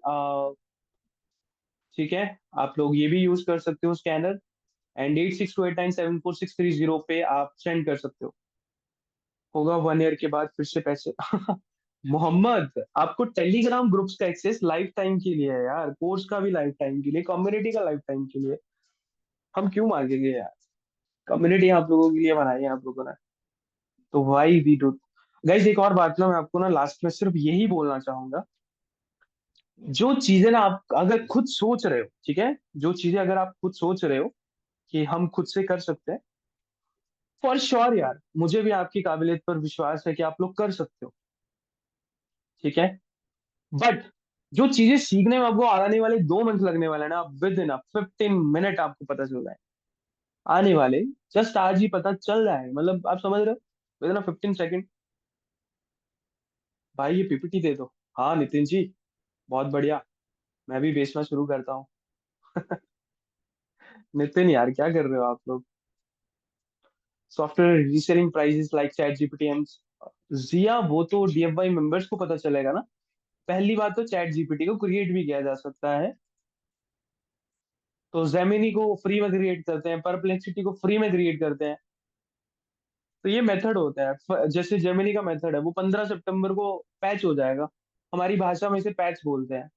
A: ठीक है। आप लोग ये भी यूज कर सकते हो स्कैनर, एंड 8628974630 पे आप सेंड कर सकते हो। होगा 1 ईयर के बाद फिर से पैसे। मोहम्मद, आपको टेलीग्राम ग्रुप्स का एक्सेस लाइफ टाइम के लिए है यार, कोर्स का भी लाइफ टाइम के लिए, कम्युनिटी का लाइफ टाइम के लिए। हम क्यों मांगेंगे यार, कम्युनिटी आप लोगों के लिए बनाई है आप लोगों ने, तो वाई वी डू। गाइस एक और बात ना, मैं आपको ना लास्ट में सिर्फ यही बोलना चाहूंगा, जो चीजें ना आप अगर खुद सोच रहे हो, ठीक है, जो चीजें अगर आप खुद सोच रहे हो कि हम खुद से कर सकते हैं, फॉर श्योर यार, मुझे भी आपकी काबिलियत पर विश्वास है कि आप लोग कर सकते हो, ठीक है। बट जो चीजें सीखने में आपको आने वाले 2 मंथ लगने वाले हैं ना, विद इन 15 मिनट आपको पता चल जाए आने वाले, जस्ट आज ही पता चल जाए, मतलब आप समझ रहे हो, विद इन 15 सेकेंड। भाई ये पीपीटी दे दो, हाँ नितिन जी, बहुत बढ़िया। मैं भी बेचना शुरू करता हूँ। नितिन यार क्या कर रहे हो आप लोग? Software reselling prices like chat GPT and Jiya, वो तो डीएफआई मेंबर्स को पता चलेगा ना। पहली बात तो चैट जीपीटी को क्रिएट भी किया जा सकता है, तो जेमिनी को फ्री में क्रिएट करते हैं, परप्लेक्सिटी को फ्री में क्रिएट करते हैं। तो ये मेथड होता है, जैसे जेमिनी का मेथड है वो 15 सितंबर को पैच हो जाएगा। हमारी भाषा में इसे पैच बोलते हैं।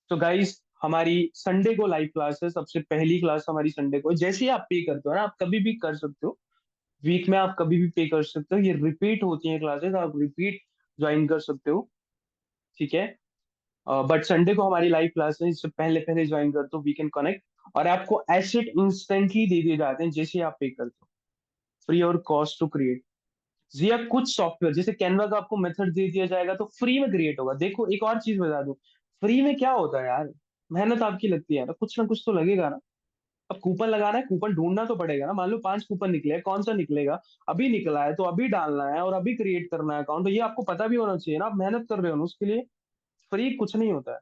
A: तो गाइस, हमारी संडे को लाइव क्लास है, सबसे पहली क्लास हमारी संडे को है। जैसे ही आप पे करते हो ना, आप कभी भी कर सकते हो, वीक में आप कभी भी पे कर सकते हो, ये रिपीट होती हैं क्लासेस, आप रिपीट ज्वाइन कर सकते हो। ठीक है। बट संडे को हमारी लाइव क्लास है, इससे पहले पहले ज्वाइन कर दो, वी कैन कनेक्ट। और आपको एसेट इंस्टेंटली दे दिए जाते हैं जैसे ही आप पे करते हो, फ्री और कॉस्ट टू क्रिएट। जी, या कुछ सॉफ्टवेयर जैसे कैनवा का आपको मेथड दे दिया जाएगा तो फ्री में क्रिएट होगा। देखो एक और चीज बता दूं, फ्री में क्या होता है यार, मेहनत आपकी लगती है ना कुछ तो लगेगा ना। अब कूपन लगाना है, कूपन ढूंढना तो पड़ेगा ना। मान लो 5 कूपन निकले, कौन सा निकलेगा, अभी निकला है तो अभी डालना है और अभी क्रिएट करना है अकाउंट, तो ये आपको पता भी होना चाहिए ना, आप मेहनत कर रहे हो ना उसके लिए। फ्री कुछ नहीं होता है।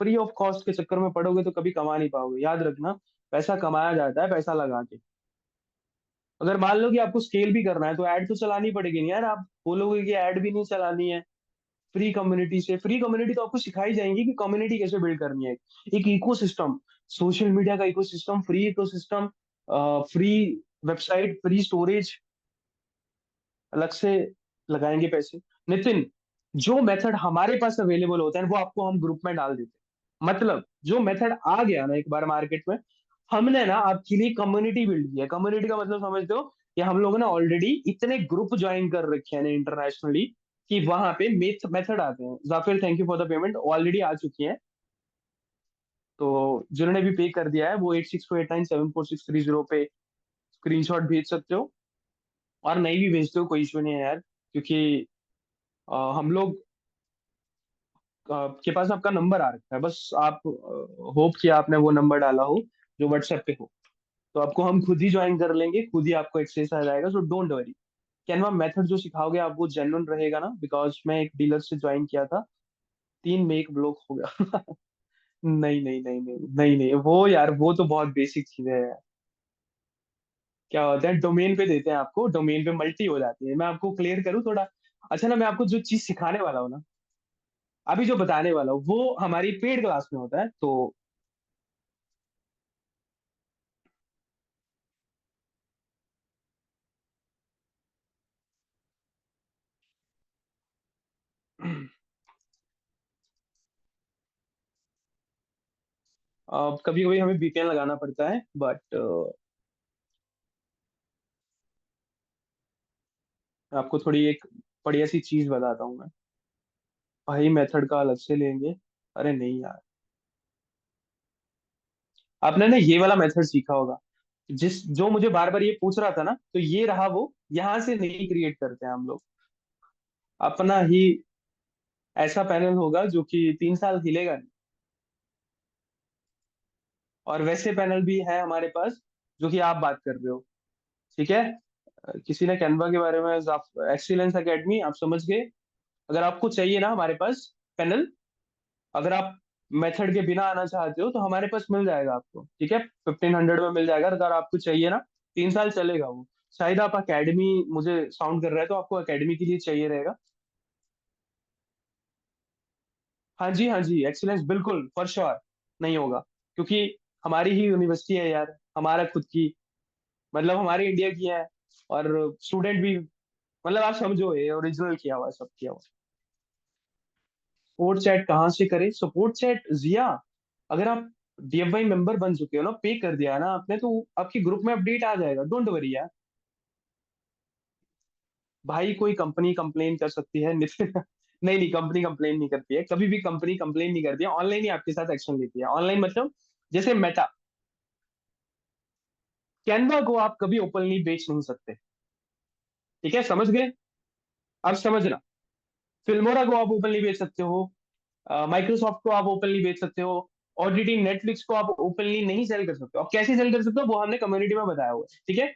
A: फ्री ऑफ कॉस्ट के चक्कर में पड़ोगे तो कभी कमा नहीं पाओगे, याद रखना। पैसा कमाया जाता है पैसा लगा के। अगर मान लो कि आपको स्केल भी करना है तो ऐड तो चलानी पड़ेगी नहीं यार, आप बोलोगे कि ऐड भी नहीं चलानी है। फ्री कम्युनिटी से, फ्री कम्युनिटी तो आपको सिखाई जाएंगी कि कम्युनिटी कैसे बिल्ड करनी है। एक इकोसिस्टम, सोशल मीडिया का ecosystem, free ecosystem, free website, free storage, अलग से लगाएंगे पैसे। नितिन, जो मेथड हमारे पास अवेलेबल होता है वो आपको हम ग्रुप में डाल देते हैं। मतलब जो मेथड आ गया ना एक बार मार्केट में, हमने ना आपके लिए कम्युनिटी बिल्ड किया। कम्युनिटी का मतलब समझते हो कि हम लोगों ने ऑलरेडी इतने ग्रुप ज्वाइन कर रखे हैं इंटरनेशनली कि वहां पे मेथड आते हैं। Jafir, thank you for the payment, already आ चुकी है। तो जिन्होंने भी पे कर दिया है वो 8628974630 पे स्क्रीनशॉट भेज सकते हो, और नहीं भी भेजते हो कोई इशू नहीं है यार, क्योंकि हम लोग के पास आपका नंबर आ रखा है। बस आप होप कि आपने वो नंबर डाला हो जो व्हाट्सएप पे हो, तो आपको हम खुद ही ज्वाइन कर लेंगे, खुद ही आपको एक्सेस आ जाएगा, सो डोंट वरी। कैनवा मेथड जो सिखाओगे आप वो जेन्युइन रहेगा ना, बिकॉज मैं एक डीलर से ज्वाइन किया था, 3 में 1 ब्लॉक हो गया। नहीं नहीं नहीं नहीं नहीं नहीं, वो यार वो तो बहुत बेसिक चीज है यार। क्या होता है, डोमेन पे देते हैं आपको, डोमेन पे मल्टी हो जाती है। मैं आपको क्लियर करूँ थोड़ा? अच्छा ना, मैं आपको जो चीज सिखाने वाला हूँ ना, अभी जो बताने वाला हूँ वो हमारी पेड क्लास में होता है। तो कभी कभी हमें वीपीएन लगाना पड़ता है, बट आपको थोड़ी एक बढ़िया सी चीज बताता हूँ मैं। भाई मेथड का अलग से लेंगे? अरे नहीं यार, आपने ना ये वाला मेथड सीखा होगा, जिस जो मुझे बार बार ये पूछ रहा था ना, तो ये रहा वो। यहाँ से नहीं क्रिएट करते हैं हम लोग, अपना ही ऐसा पैनल होगा जो कि 3 साल हिलेगा नहीं। और वैसे पैनल भी है हमारे पास जो कि आप बात कर रहे हो। ठीक है। किसी ने कैनवा के बारे में, एक्सीलेंस एकेडमी, आप समझ गए। अगर आपको चाहिए ना हमारे पास पैनल, अगर आप मेथड के बिना आना चाहते हो तो हमारे पास मिल जाएगा आपको। ठीक है, 1500 में मिल जाएगा अगर आपको चाहिए ना। 3 साल चलेगा वो। शायद आप अकेडमी, मुझे साउंड कर रहा है तो आपको अकेडमी के लिए चाहिए रहेगा। हाँ जी हाँ जी, एक्सीलेंस बिल्कुल फॉर श्योर नहीं होगा, क्योंकि हमारी ही यूनिवर्सिटी है यार, हमारा खुद की, मतलब हमारी इंडिया की है। और स्टूडेंट भी, मतलब आप समझो ये ओरिजिनल किया हुआ है, सब किया हुआ है। सपोर्ट चैट कहाँ से करें? सपोर्ट चैट जिया, अगर आप डीएफआई मेंबर बन चुके हो ना, पे कर दिया है ना आपने, तो आपके ग्रुप में अपडेट आ जाएगा, डोंट वरी यार। भाई कोई कंपनी कंप्लेन कर सकती है नितिन? नहीं नहीं, कंपनी कंप्लेन नहीं करती है, कभी भी कंपनी कंप्लेन नहीं करती है, ऑनलाइन ही आपके साथ एक्शन लेती है। ऑनलाइन मतलब जैसे मेटा, कैनवा को आप कभी ओपनली बेच नहीं सकते। ठीक है, समझ गए? अब समझना, फिल्मोरा को आप ओपनली बेच सकते हो, माइक्रोसॉफ्ट को आप ओपनली बेच सकते हो, ऑडिटिंग नेटफ्लिक्स को आप ओपनली नहीं सेल कर सकते हो। अब कैसे सेल कर सकते हो वो हमने कम्युनिटी में बताया हुआ है, ठीक है।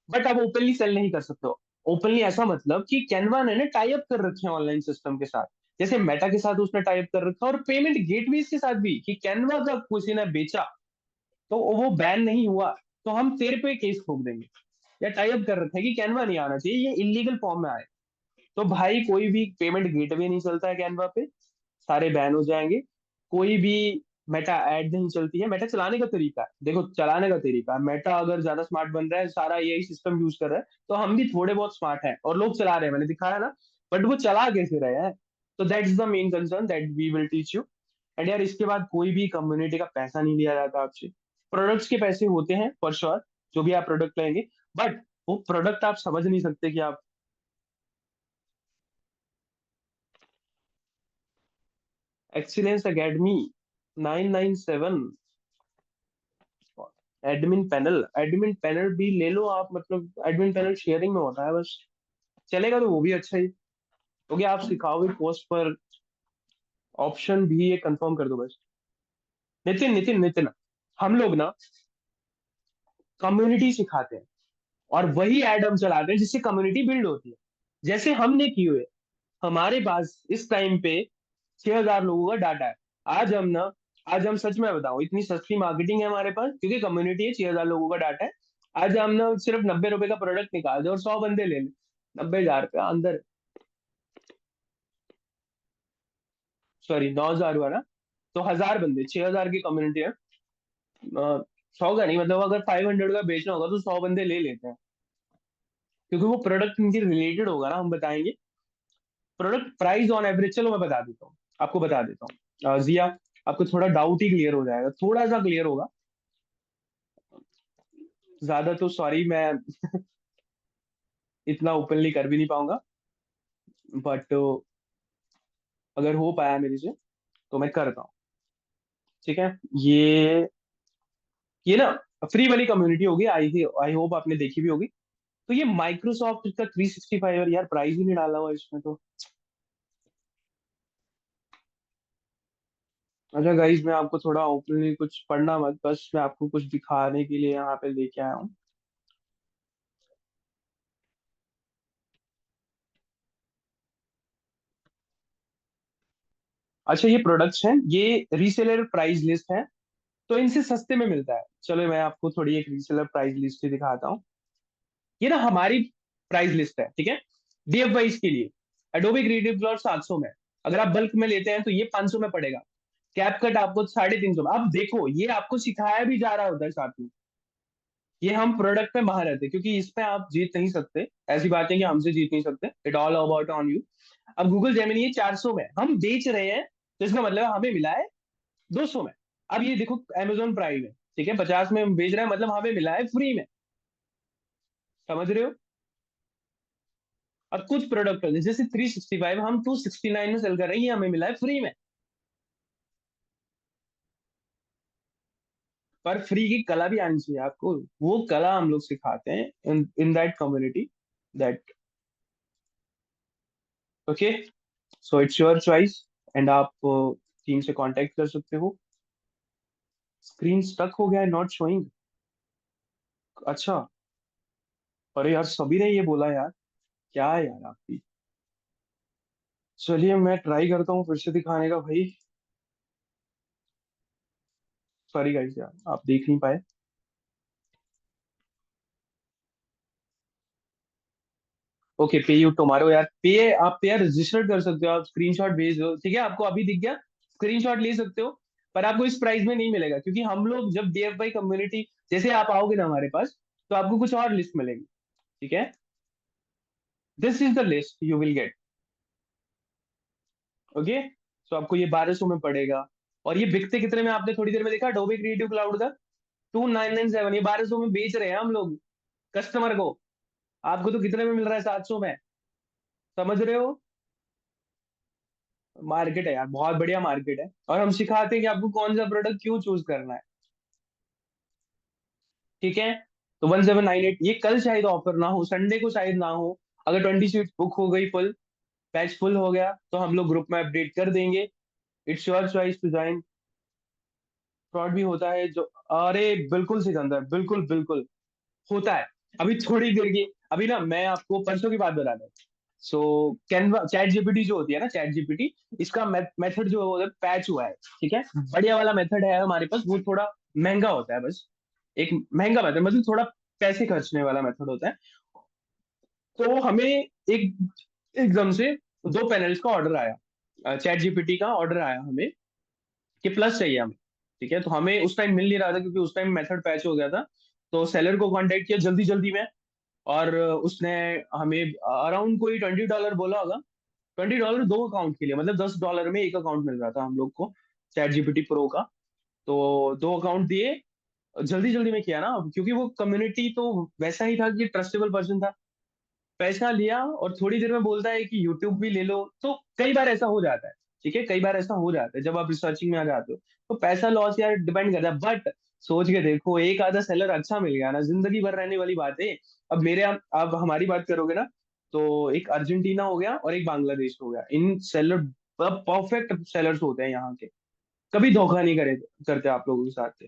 A: बट आप ओपनली सेल नहीं कर सकते हो। ओपनली ऐसा मतलब कि कैनवा ने ना टाई अप कर रखे हैं ऑनलाइन सिस्टम के साथ, जैसे मेटा के साथ उसने टाई अप कर रखा है, और पेमेंट गेटवेज के साथ भी, कि कैनवा का किसी ने बेचा तो वो बैन नहीं हुआ तो हम तेरे पे केस ठोक देंगे, या टाई अप कर रखा है कि कैनवा नहीं आना चाहिए, ये इलीगल फॉर्म में आए। तो भाई कोई भी पेमेंट गेटवे नहीं चलता है कैनवा पे, सारे बैन हो जाएंगे। कोई भी मेटा ऐड नहीं चलती है। मेटा चलाने का तरीका है, देखो चलाने का तरीका है, मेटा अगर ज्यादा स्मार्ट बन रहा है, सारा यही सिस्टम यूज कर रहा है, तो हम भी थोड़े बहुत स्मार्ट हैं और लोग चला रहे हैं, मैंने दिखाया ना। बट वो चला कैसे रहे हैं, तो that is the main concern that we will teach you. And यार इसके बाद कोई भी कम्युनिटी का पैसा नहीं लिया जाता आपसे। प्रोडक्ट्स के पैसे होते हैं फॉर श्योर, जो भी आप प्रोडक्ट लेंगे, बट वो प्रोडक्ट आप समझ नहीं सकते कि आप। एक्सीलेंस एकेडमी 997, एडमिन पैनल भी ले लो आप, मतलब एडमिन पैनल शेयरिंग में होता है बस, चलेगा तो वो भी अच्छा ही, क्योंकि आप सिखाओगे पोस्ट पर, ऑप्शन भी ये कंफर्म कर दो बस। नितिन नितिन नितिन, हम लोग ना कम्युनिटी सिखाते हैं, और वही ऐड हम चलाते हैं जिससे कम्युनिटी बिल्ड होती है, जैसे हमने किए हुए। हमारे पास इस टाइम पे 6,000 लोगों का डाटा है। आज हम ना, आज हम सच में बताओ, इतनी सस्ती मार्केटिंग है हमारे पास, क्योंकि कम्युनिटी है, 6,000 लोगों का डाटा है। आज हम ना सिर्फ 90 रुपए का प्रोडक्ट निकाल दे और 100 बंदे ले लें, 90,000 रुपया अंदर। सॉरी, 9,000 हुआ ना, तो 1,000 बंदे, 6,000 की कम्युनिटी है। 100 का नहीं, मतलब अगर 500 का बेचना होगा तो 100 बंदे ले लेते हैं, क्योंकि वो प्रोडक्ट इनके रिलेटेड होगा ना, हम बताएंगे। प्रोडक्ट प्राइस ऑन एवरेज, चलो मैं बता देता हूँ, आपको बता देता हूँ जिया, आपको थोड़ा डाउट ही क्लियर हो जाएगा, थोड़ा सा क्लियर होगा। ज्यादा तो सॉरी, मैं इतना ओपनली कर भी नहीं पाऊंगा, बट अगर हो पाया मेरे से तो मैं करता हूँ। ठीक है, ये ना फ्री वाली कम्युनिटी होगी, आई आई होप आपने देखी भी होगी। तो ये माइक्रोसॉफ्ट का 365, यार प्राइस ही नहीं डाला हुआ इसमें तो। अच्छा गाइज, मैं आपको थोड़ा ओपनली कुछ पढ़ना मत, बस मैं आपको कुछ दिखाने के लिए यहाँ पे लेके आया हूँ। अच्छा, ये प्रोडक्ट्स हैं, ये रीसेलर प्राइस लिस्ट है, तो इनसे सस्ते में मिलता है। चलो मैं आपको थोड़ी एक रीसेलर प्राइस लिस्ट ही दिखाता हूँ। ये ना हमारी प्राइस लिस्ट है, ठीक है, DF22 के लिए। एडोबी क्रिएटिव क्लाउड 700 में, अगर आप बल्क में लेते हैं तो ये 500 में पड़ेगा। कैपकट आपको 350 में। अब देखो, ये आपको सिखाया भी जा रहा होता है साथ में, ये हम प्रोडक्ट में माहिर रहते हैं, क्योंकि इस पे आप जीत नहीं सकते, ऐसी बात है कि हमसे जीत नहीं सकते, it all about on you. अब गूगल जेमिनी ये 400 में हम बेच रहे हैं, तो इसका मतलब हमें मिला है 200 में। अब ये देखो Amazon प्राइम है, ठीक है, 50 में हम बेच रहे हैं, मतलब हमें मिला है फ्री में, समझ रहे हो। और कुछ प्रोडक्ट है जैसे 365, हम 269 में सेल कर रहे हैं, ये हमें मिला है फ्री में। पर फ्री की कला भी आनी चाहिए आपको, वो कला हम लोग सिखाते हैं in that community, that. Okay, so it's your choice, and आप टीम से कांटेक्ट कर सकते हो। स्क्रीन स्टक हो गया है, नॉट शोइंग। अच्छा, अरे यार सभी ने ये बोला यार, क्या है यार आपकी। चलिए मैं ट्राई करता हूँ फिर से दिखाने का भाई। सॉरी गाइस यार, आप देख नहीं पाए। ओके, पे यू टुमारो यार, पे आप पे यार रजिस्टर कर सकते हो, आप स्क्रीनशॉट भेज दो, ठीक है, आपको अभी दिख गया, स्क्रीनशॉट ले सकते हो। पर आपको इस प्राइस में नहीं मिलेगा, क्योंकि हम लोग जब DFY कम्युनिटी, जैसे आप आओगे ना हमारे पास, तो आपको कुछ और लिस्ट मिलेगी, ठीक है। This is the list you will get. Okay, तो आपको ये 1200 में पड़ेगा। और ये बिकते कितने में, आपने थोड़ी देर में देखा, डोबे क्रिएटिव क्लाउड का 2997, ये 1200 में बेच रहे हैं हम लोग कस्टमर को। आपको तो कितने में मिल रहा है, 700 में, समझ रहे हो। मार्केट है यार, बहुत बढ़िया मार्केट है, और हम सिखाते हैं कि आपको कौन सा प्रोडक्ट क्यों चूज करना है, ठीक है। तो 1798, ये कल शायद ऑफर ना हो, संडे को शायद ना हो। अगर 20 सीट बुक हो गई फुल, बैच फुल हो गया, तो हम लोग ग्रुप में अपडेट कर देंगे। It's your choice to join. Fraud भी होता है जो, अरे बिल्कुल सिकंदर, बिल्कुल बिल्कुल होता है। अभी थोड़ी देर की अभी ना मैं आपको परसों की बात बता रहा हूँ। सो कैनवा चैट जीपीटी जो होती है ना, चैट जीपीटी, इसका मेथड जो है पैच हुआ है। ठीक है, बढ़िया वाला मेथड है हमारे पास, वो थोड़ा महंगा होता है बस। एक महंगा मेथड मतलब थोड़ा पैसे खर्चने वाला मेथड होता है। तो हमें एक एकदम से दो पैनल्स का ऑर्डर आया, चैट जीपीटी का ऑर्डर आया हमें कि प्लस चाहिए हमें। ठीक है, तो हमें उस टाइम मिल नहीं रहा था क्योंकि उस टाइम मेथड पैच हो गया था। तो सेलर को कांटेक्ट किया जल्दी जल्दी में, और उसने हमें अराउंड कोई $20 बोला होगा। $20 दो अकाउंट के लिए, मतलब $10 में एक अकाउंट मिल रहा था हम लोग को, चैट जीपीटी प्रो का। तो दो अकाउंट दिए, जल्दी जल्दी में किया ना, क्योंकि वो कम्युनिटी तो वैसा ही था कि ट्रस्टेबल पर्सन था। पैसा लिया और थोड़ी देर में बोलता है कि यूट्यूब भी ले लो। तो कई बार ऐसा हो जाता है। ठीक है, कई बार ऐसा हो जाता है जब आप रिसर्चिंग में आ जाते हो। तो पैसा लॉस यार डिपेंड करता है, बट सोच के देखो, एक आधा सेलर अच्छा मिल गया ना, जिंदगी भर रहने वाली बात है। अब आप हमारी बात करोगे ना, तो एक अर्जेंटीना हो गया और एक बांग्लादेश हो गया, इन सेलर परफेक्ट सेलर्स होते हैं यहाँ के। कभी धोखा नहीं करते आप लोगों के साथ।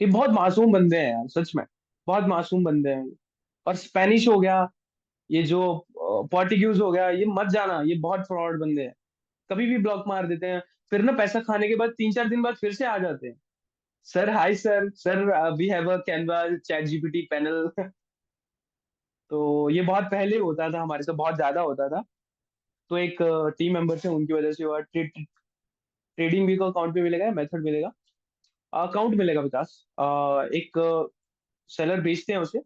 A: ये बहुत मासूम बंदे हैं यार, सच में। बहुत मासूम बंदे हैं। और स्पेनिश हो गया, ये जो पोर्टुगीज हो गया, ये मत जाना, ये बहुत फ्रॉड बंदे हैं। कभी भी ब्लॉक मार देते हैं, फिर ना पैसा खाने के बाद 3-4 दिन बाद फिर से आ जाते हैं। Sir hi sir, sir we have a Canva chat GPT panel. तो ये बहुत पहले होता था हमारे साथ, बहुत ज्यादा होता था। तो एक टीम मेंबर थे, उनकी वजह से हुआ। ट्रेडिंग भी को अकाउंट पे मिलेगा, मेथड मिलेगा, अकाउंट मिलेगा 50। एक सेलर बेचते हैं उसे,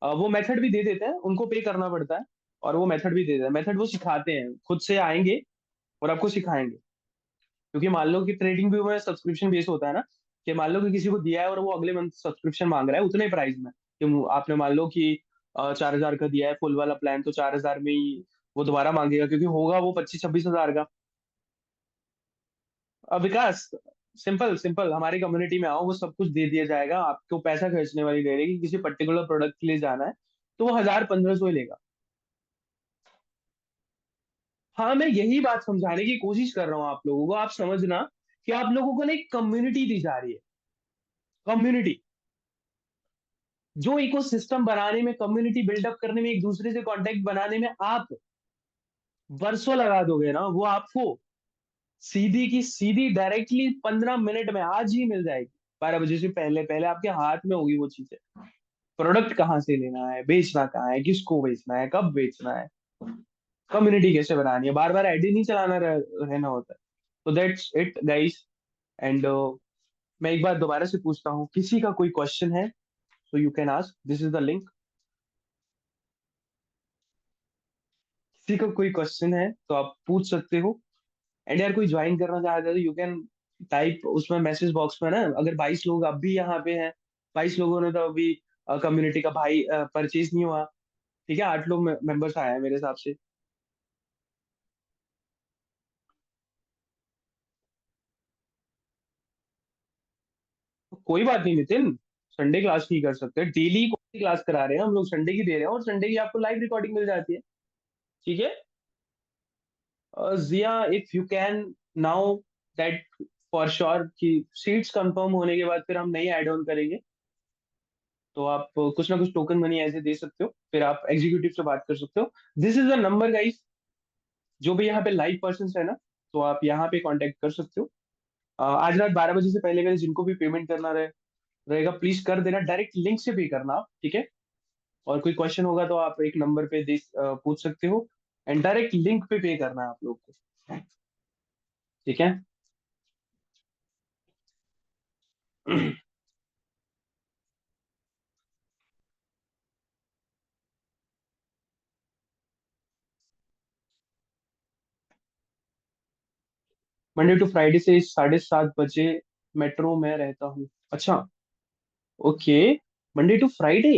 A: वो मेथड भी दे देते हैं, उनको पे करना पड़ता है। और वो मेथड भी दे देते हैं, मेथड वो सिखाते हैं, खुद से आएंगे और आपको सिखाएंगे। क्योंकि मान लो कि ट्रेडिंग व्यू में सब्सक्रिप्शन बेस होता है ना, कि मान लो कि किसी को दिया है और वो अगले मंथ सब्सक्रिप्शन मांग रहा है उतने प्राइस में, कि आपने मान लो कि 4,000 का दिया है फुल वाला प्लान, तो 4,000 में ही वो दोबारा मांगेगा, क्योंकि होगा वो 25-26 हजार का। अब विकास, सिंपल सिंपल हमारी कम्युनिटी में आओ, वो सब कुछ दे दिया जाएगा आपको। पैसा खर्चने वाली दे रहेगी, किसी पर्टिकुलर प्रोडक्ट के लिए जाना है तो वो 1,000-1,500 ही लेगा। हाँ, मैं यही बात समझाने की कोशिश कर रहा हूँ आप लोगों को, आप समझना कि आप लोगों को ना एक कम्युनिटी दी जा रही है। कम्युनिटी, जो इकोसिस्टम बनाने में, कम्युनिटी बिल्डअप करने में, एक दूसरे से कांटेक्ट बनाने में आप बरसों लगा दोगे ना, वो आपको सीधी की सीधी डायरेक्टली 15 मिनट में आज ही मिल जाएगी। 12 बजे से पहले पहले आपके हाथ में होगी वो चीजें। प्रोडक्ट कहाँ से लेना है, बेचना कहाँ है, किसको बेचना है, कब बेचना है, कम्युनिटी कैसे बनानी है, बार बार आईडी नहीं चलाना रहना होता है। तो दैट्स इट गाइस। एंड मैं एक बार दोबारा से पूछता हूँ, किसी का कोई क्वेश्चन है तो you can ask, this is the link. किसी का कोई क्वेश्चन है तो आप पूछ सकते हो। एंड यार कोई ज्वाइन करना चाहता है तो यू कैन टाइप उसमें मैसेज बॉक्स में ना, अगर 22 लोग अब भी यहाँ पे हैं, 22 लोगों ने तो अभी कम्युनिटी का भाई परचेज नहीं हुआ। ठीक है, 8 लोग मेंबर्स आए हैं मेरे हिसाब से। तो कोई बात नहीं नितिन, संडे क्लास नहीं कर सकते, डेली कौन सी क्लास करा रहे हैं हम लोग, संडे की दे रहे हैं, और संडे की आपको लाइव रिकॉर्डिंग मिल जाती है। ठीक है, Jiya, if you can now that for sure कि सीट्स कंफर्म होने के बाद फिर हम नई ऐड ऑन करेंगे। तो आप कुछ ना कुछ टोकन मनी ऐसे दे सकते हो, फिर आप एग्जीक्यूटिव से बात कर सकते हो। This is the number guys, जो भी यहाँ पे लाइव पर्सन है ना, तो आप यहाँ पे कांटेक्ट कर सकते हो। आज रात 12 बजे से पहले पहले जिनको भी पेमेंट करना रहेगा प्लीज कर देना, डायरेक्ट लिंक से पे करना आप, ठीक है। और कोई क्वेश्चन होगा तो आप एक नंबर पे पूछ सकते हो, एंड डायरेक्ट लिंक पे पे करना है आप लोग को। ठीक है। मंडे टू फ्राइडे से 7:30 बजे मेट्रो में रहता हूँ। अच्छा, ओके, मंडे टू फ्राइडे।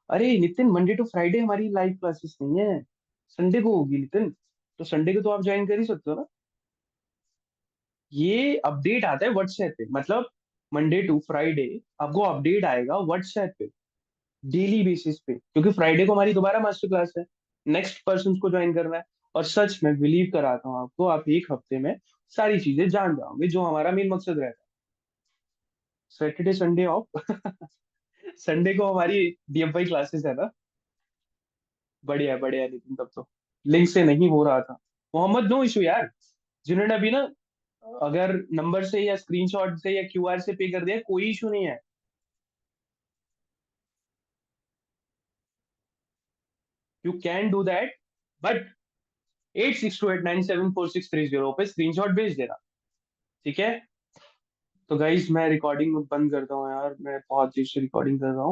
A: अरे नितिन, मंडे टू फ्राइडे हमारी लाइव क्लासेस नहीं है, संडे को होगी नितिन। तो संडे को तो आप ज्वाइन कर ही सकते हो ना। ये अपडेट आता है व्हाट्सएप पे, मतलब मंडे टू फ्राइडे आपको अपडेट आएगा व्हाट्सएप पे, डेली बेसिस पे, क्योंकि फ्राइडे को हमारी दोबारा मास्टर क्लास है, नेक्स्ट पर्सन को ज्वाइन करना है। और सच में बिलीव कराता हूँ आपको, आप एक हफ्ते में सारी चीजें जान जाओगे, जो हमारा मेन मकसद रहता है। Saturday Sunday off. संडे को हमारी डीएफआई क्लासेस है ना, बढ़िया बढ़िया नितिन, तब तो लिंक से नहीं हो रहा था। मोहम्मद, नो इशू यार। जिन्होंने अभी ना, अगर नंबर से या स्क्रीनशॉट से या क्यूआर से पे कर दिया, कोई इशू नहीं है। You can do that, but 8628974630 पे स्क्रीनशॉट भेज देना। ठीक है। तो गाइज मैं रिकॉर्डिंग बंद करता हूँ यार, मैं बहुत देर से रिकॉर्डिंग कर रहा हूँ।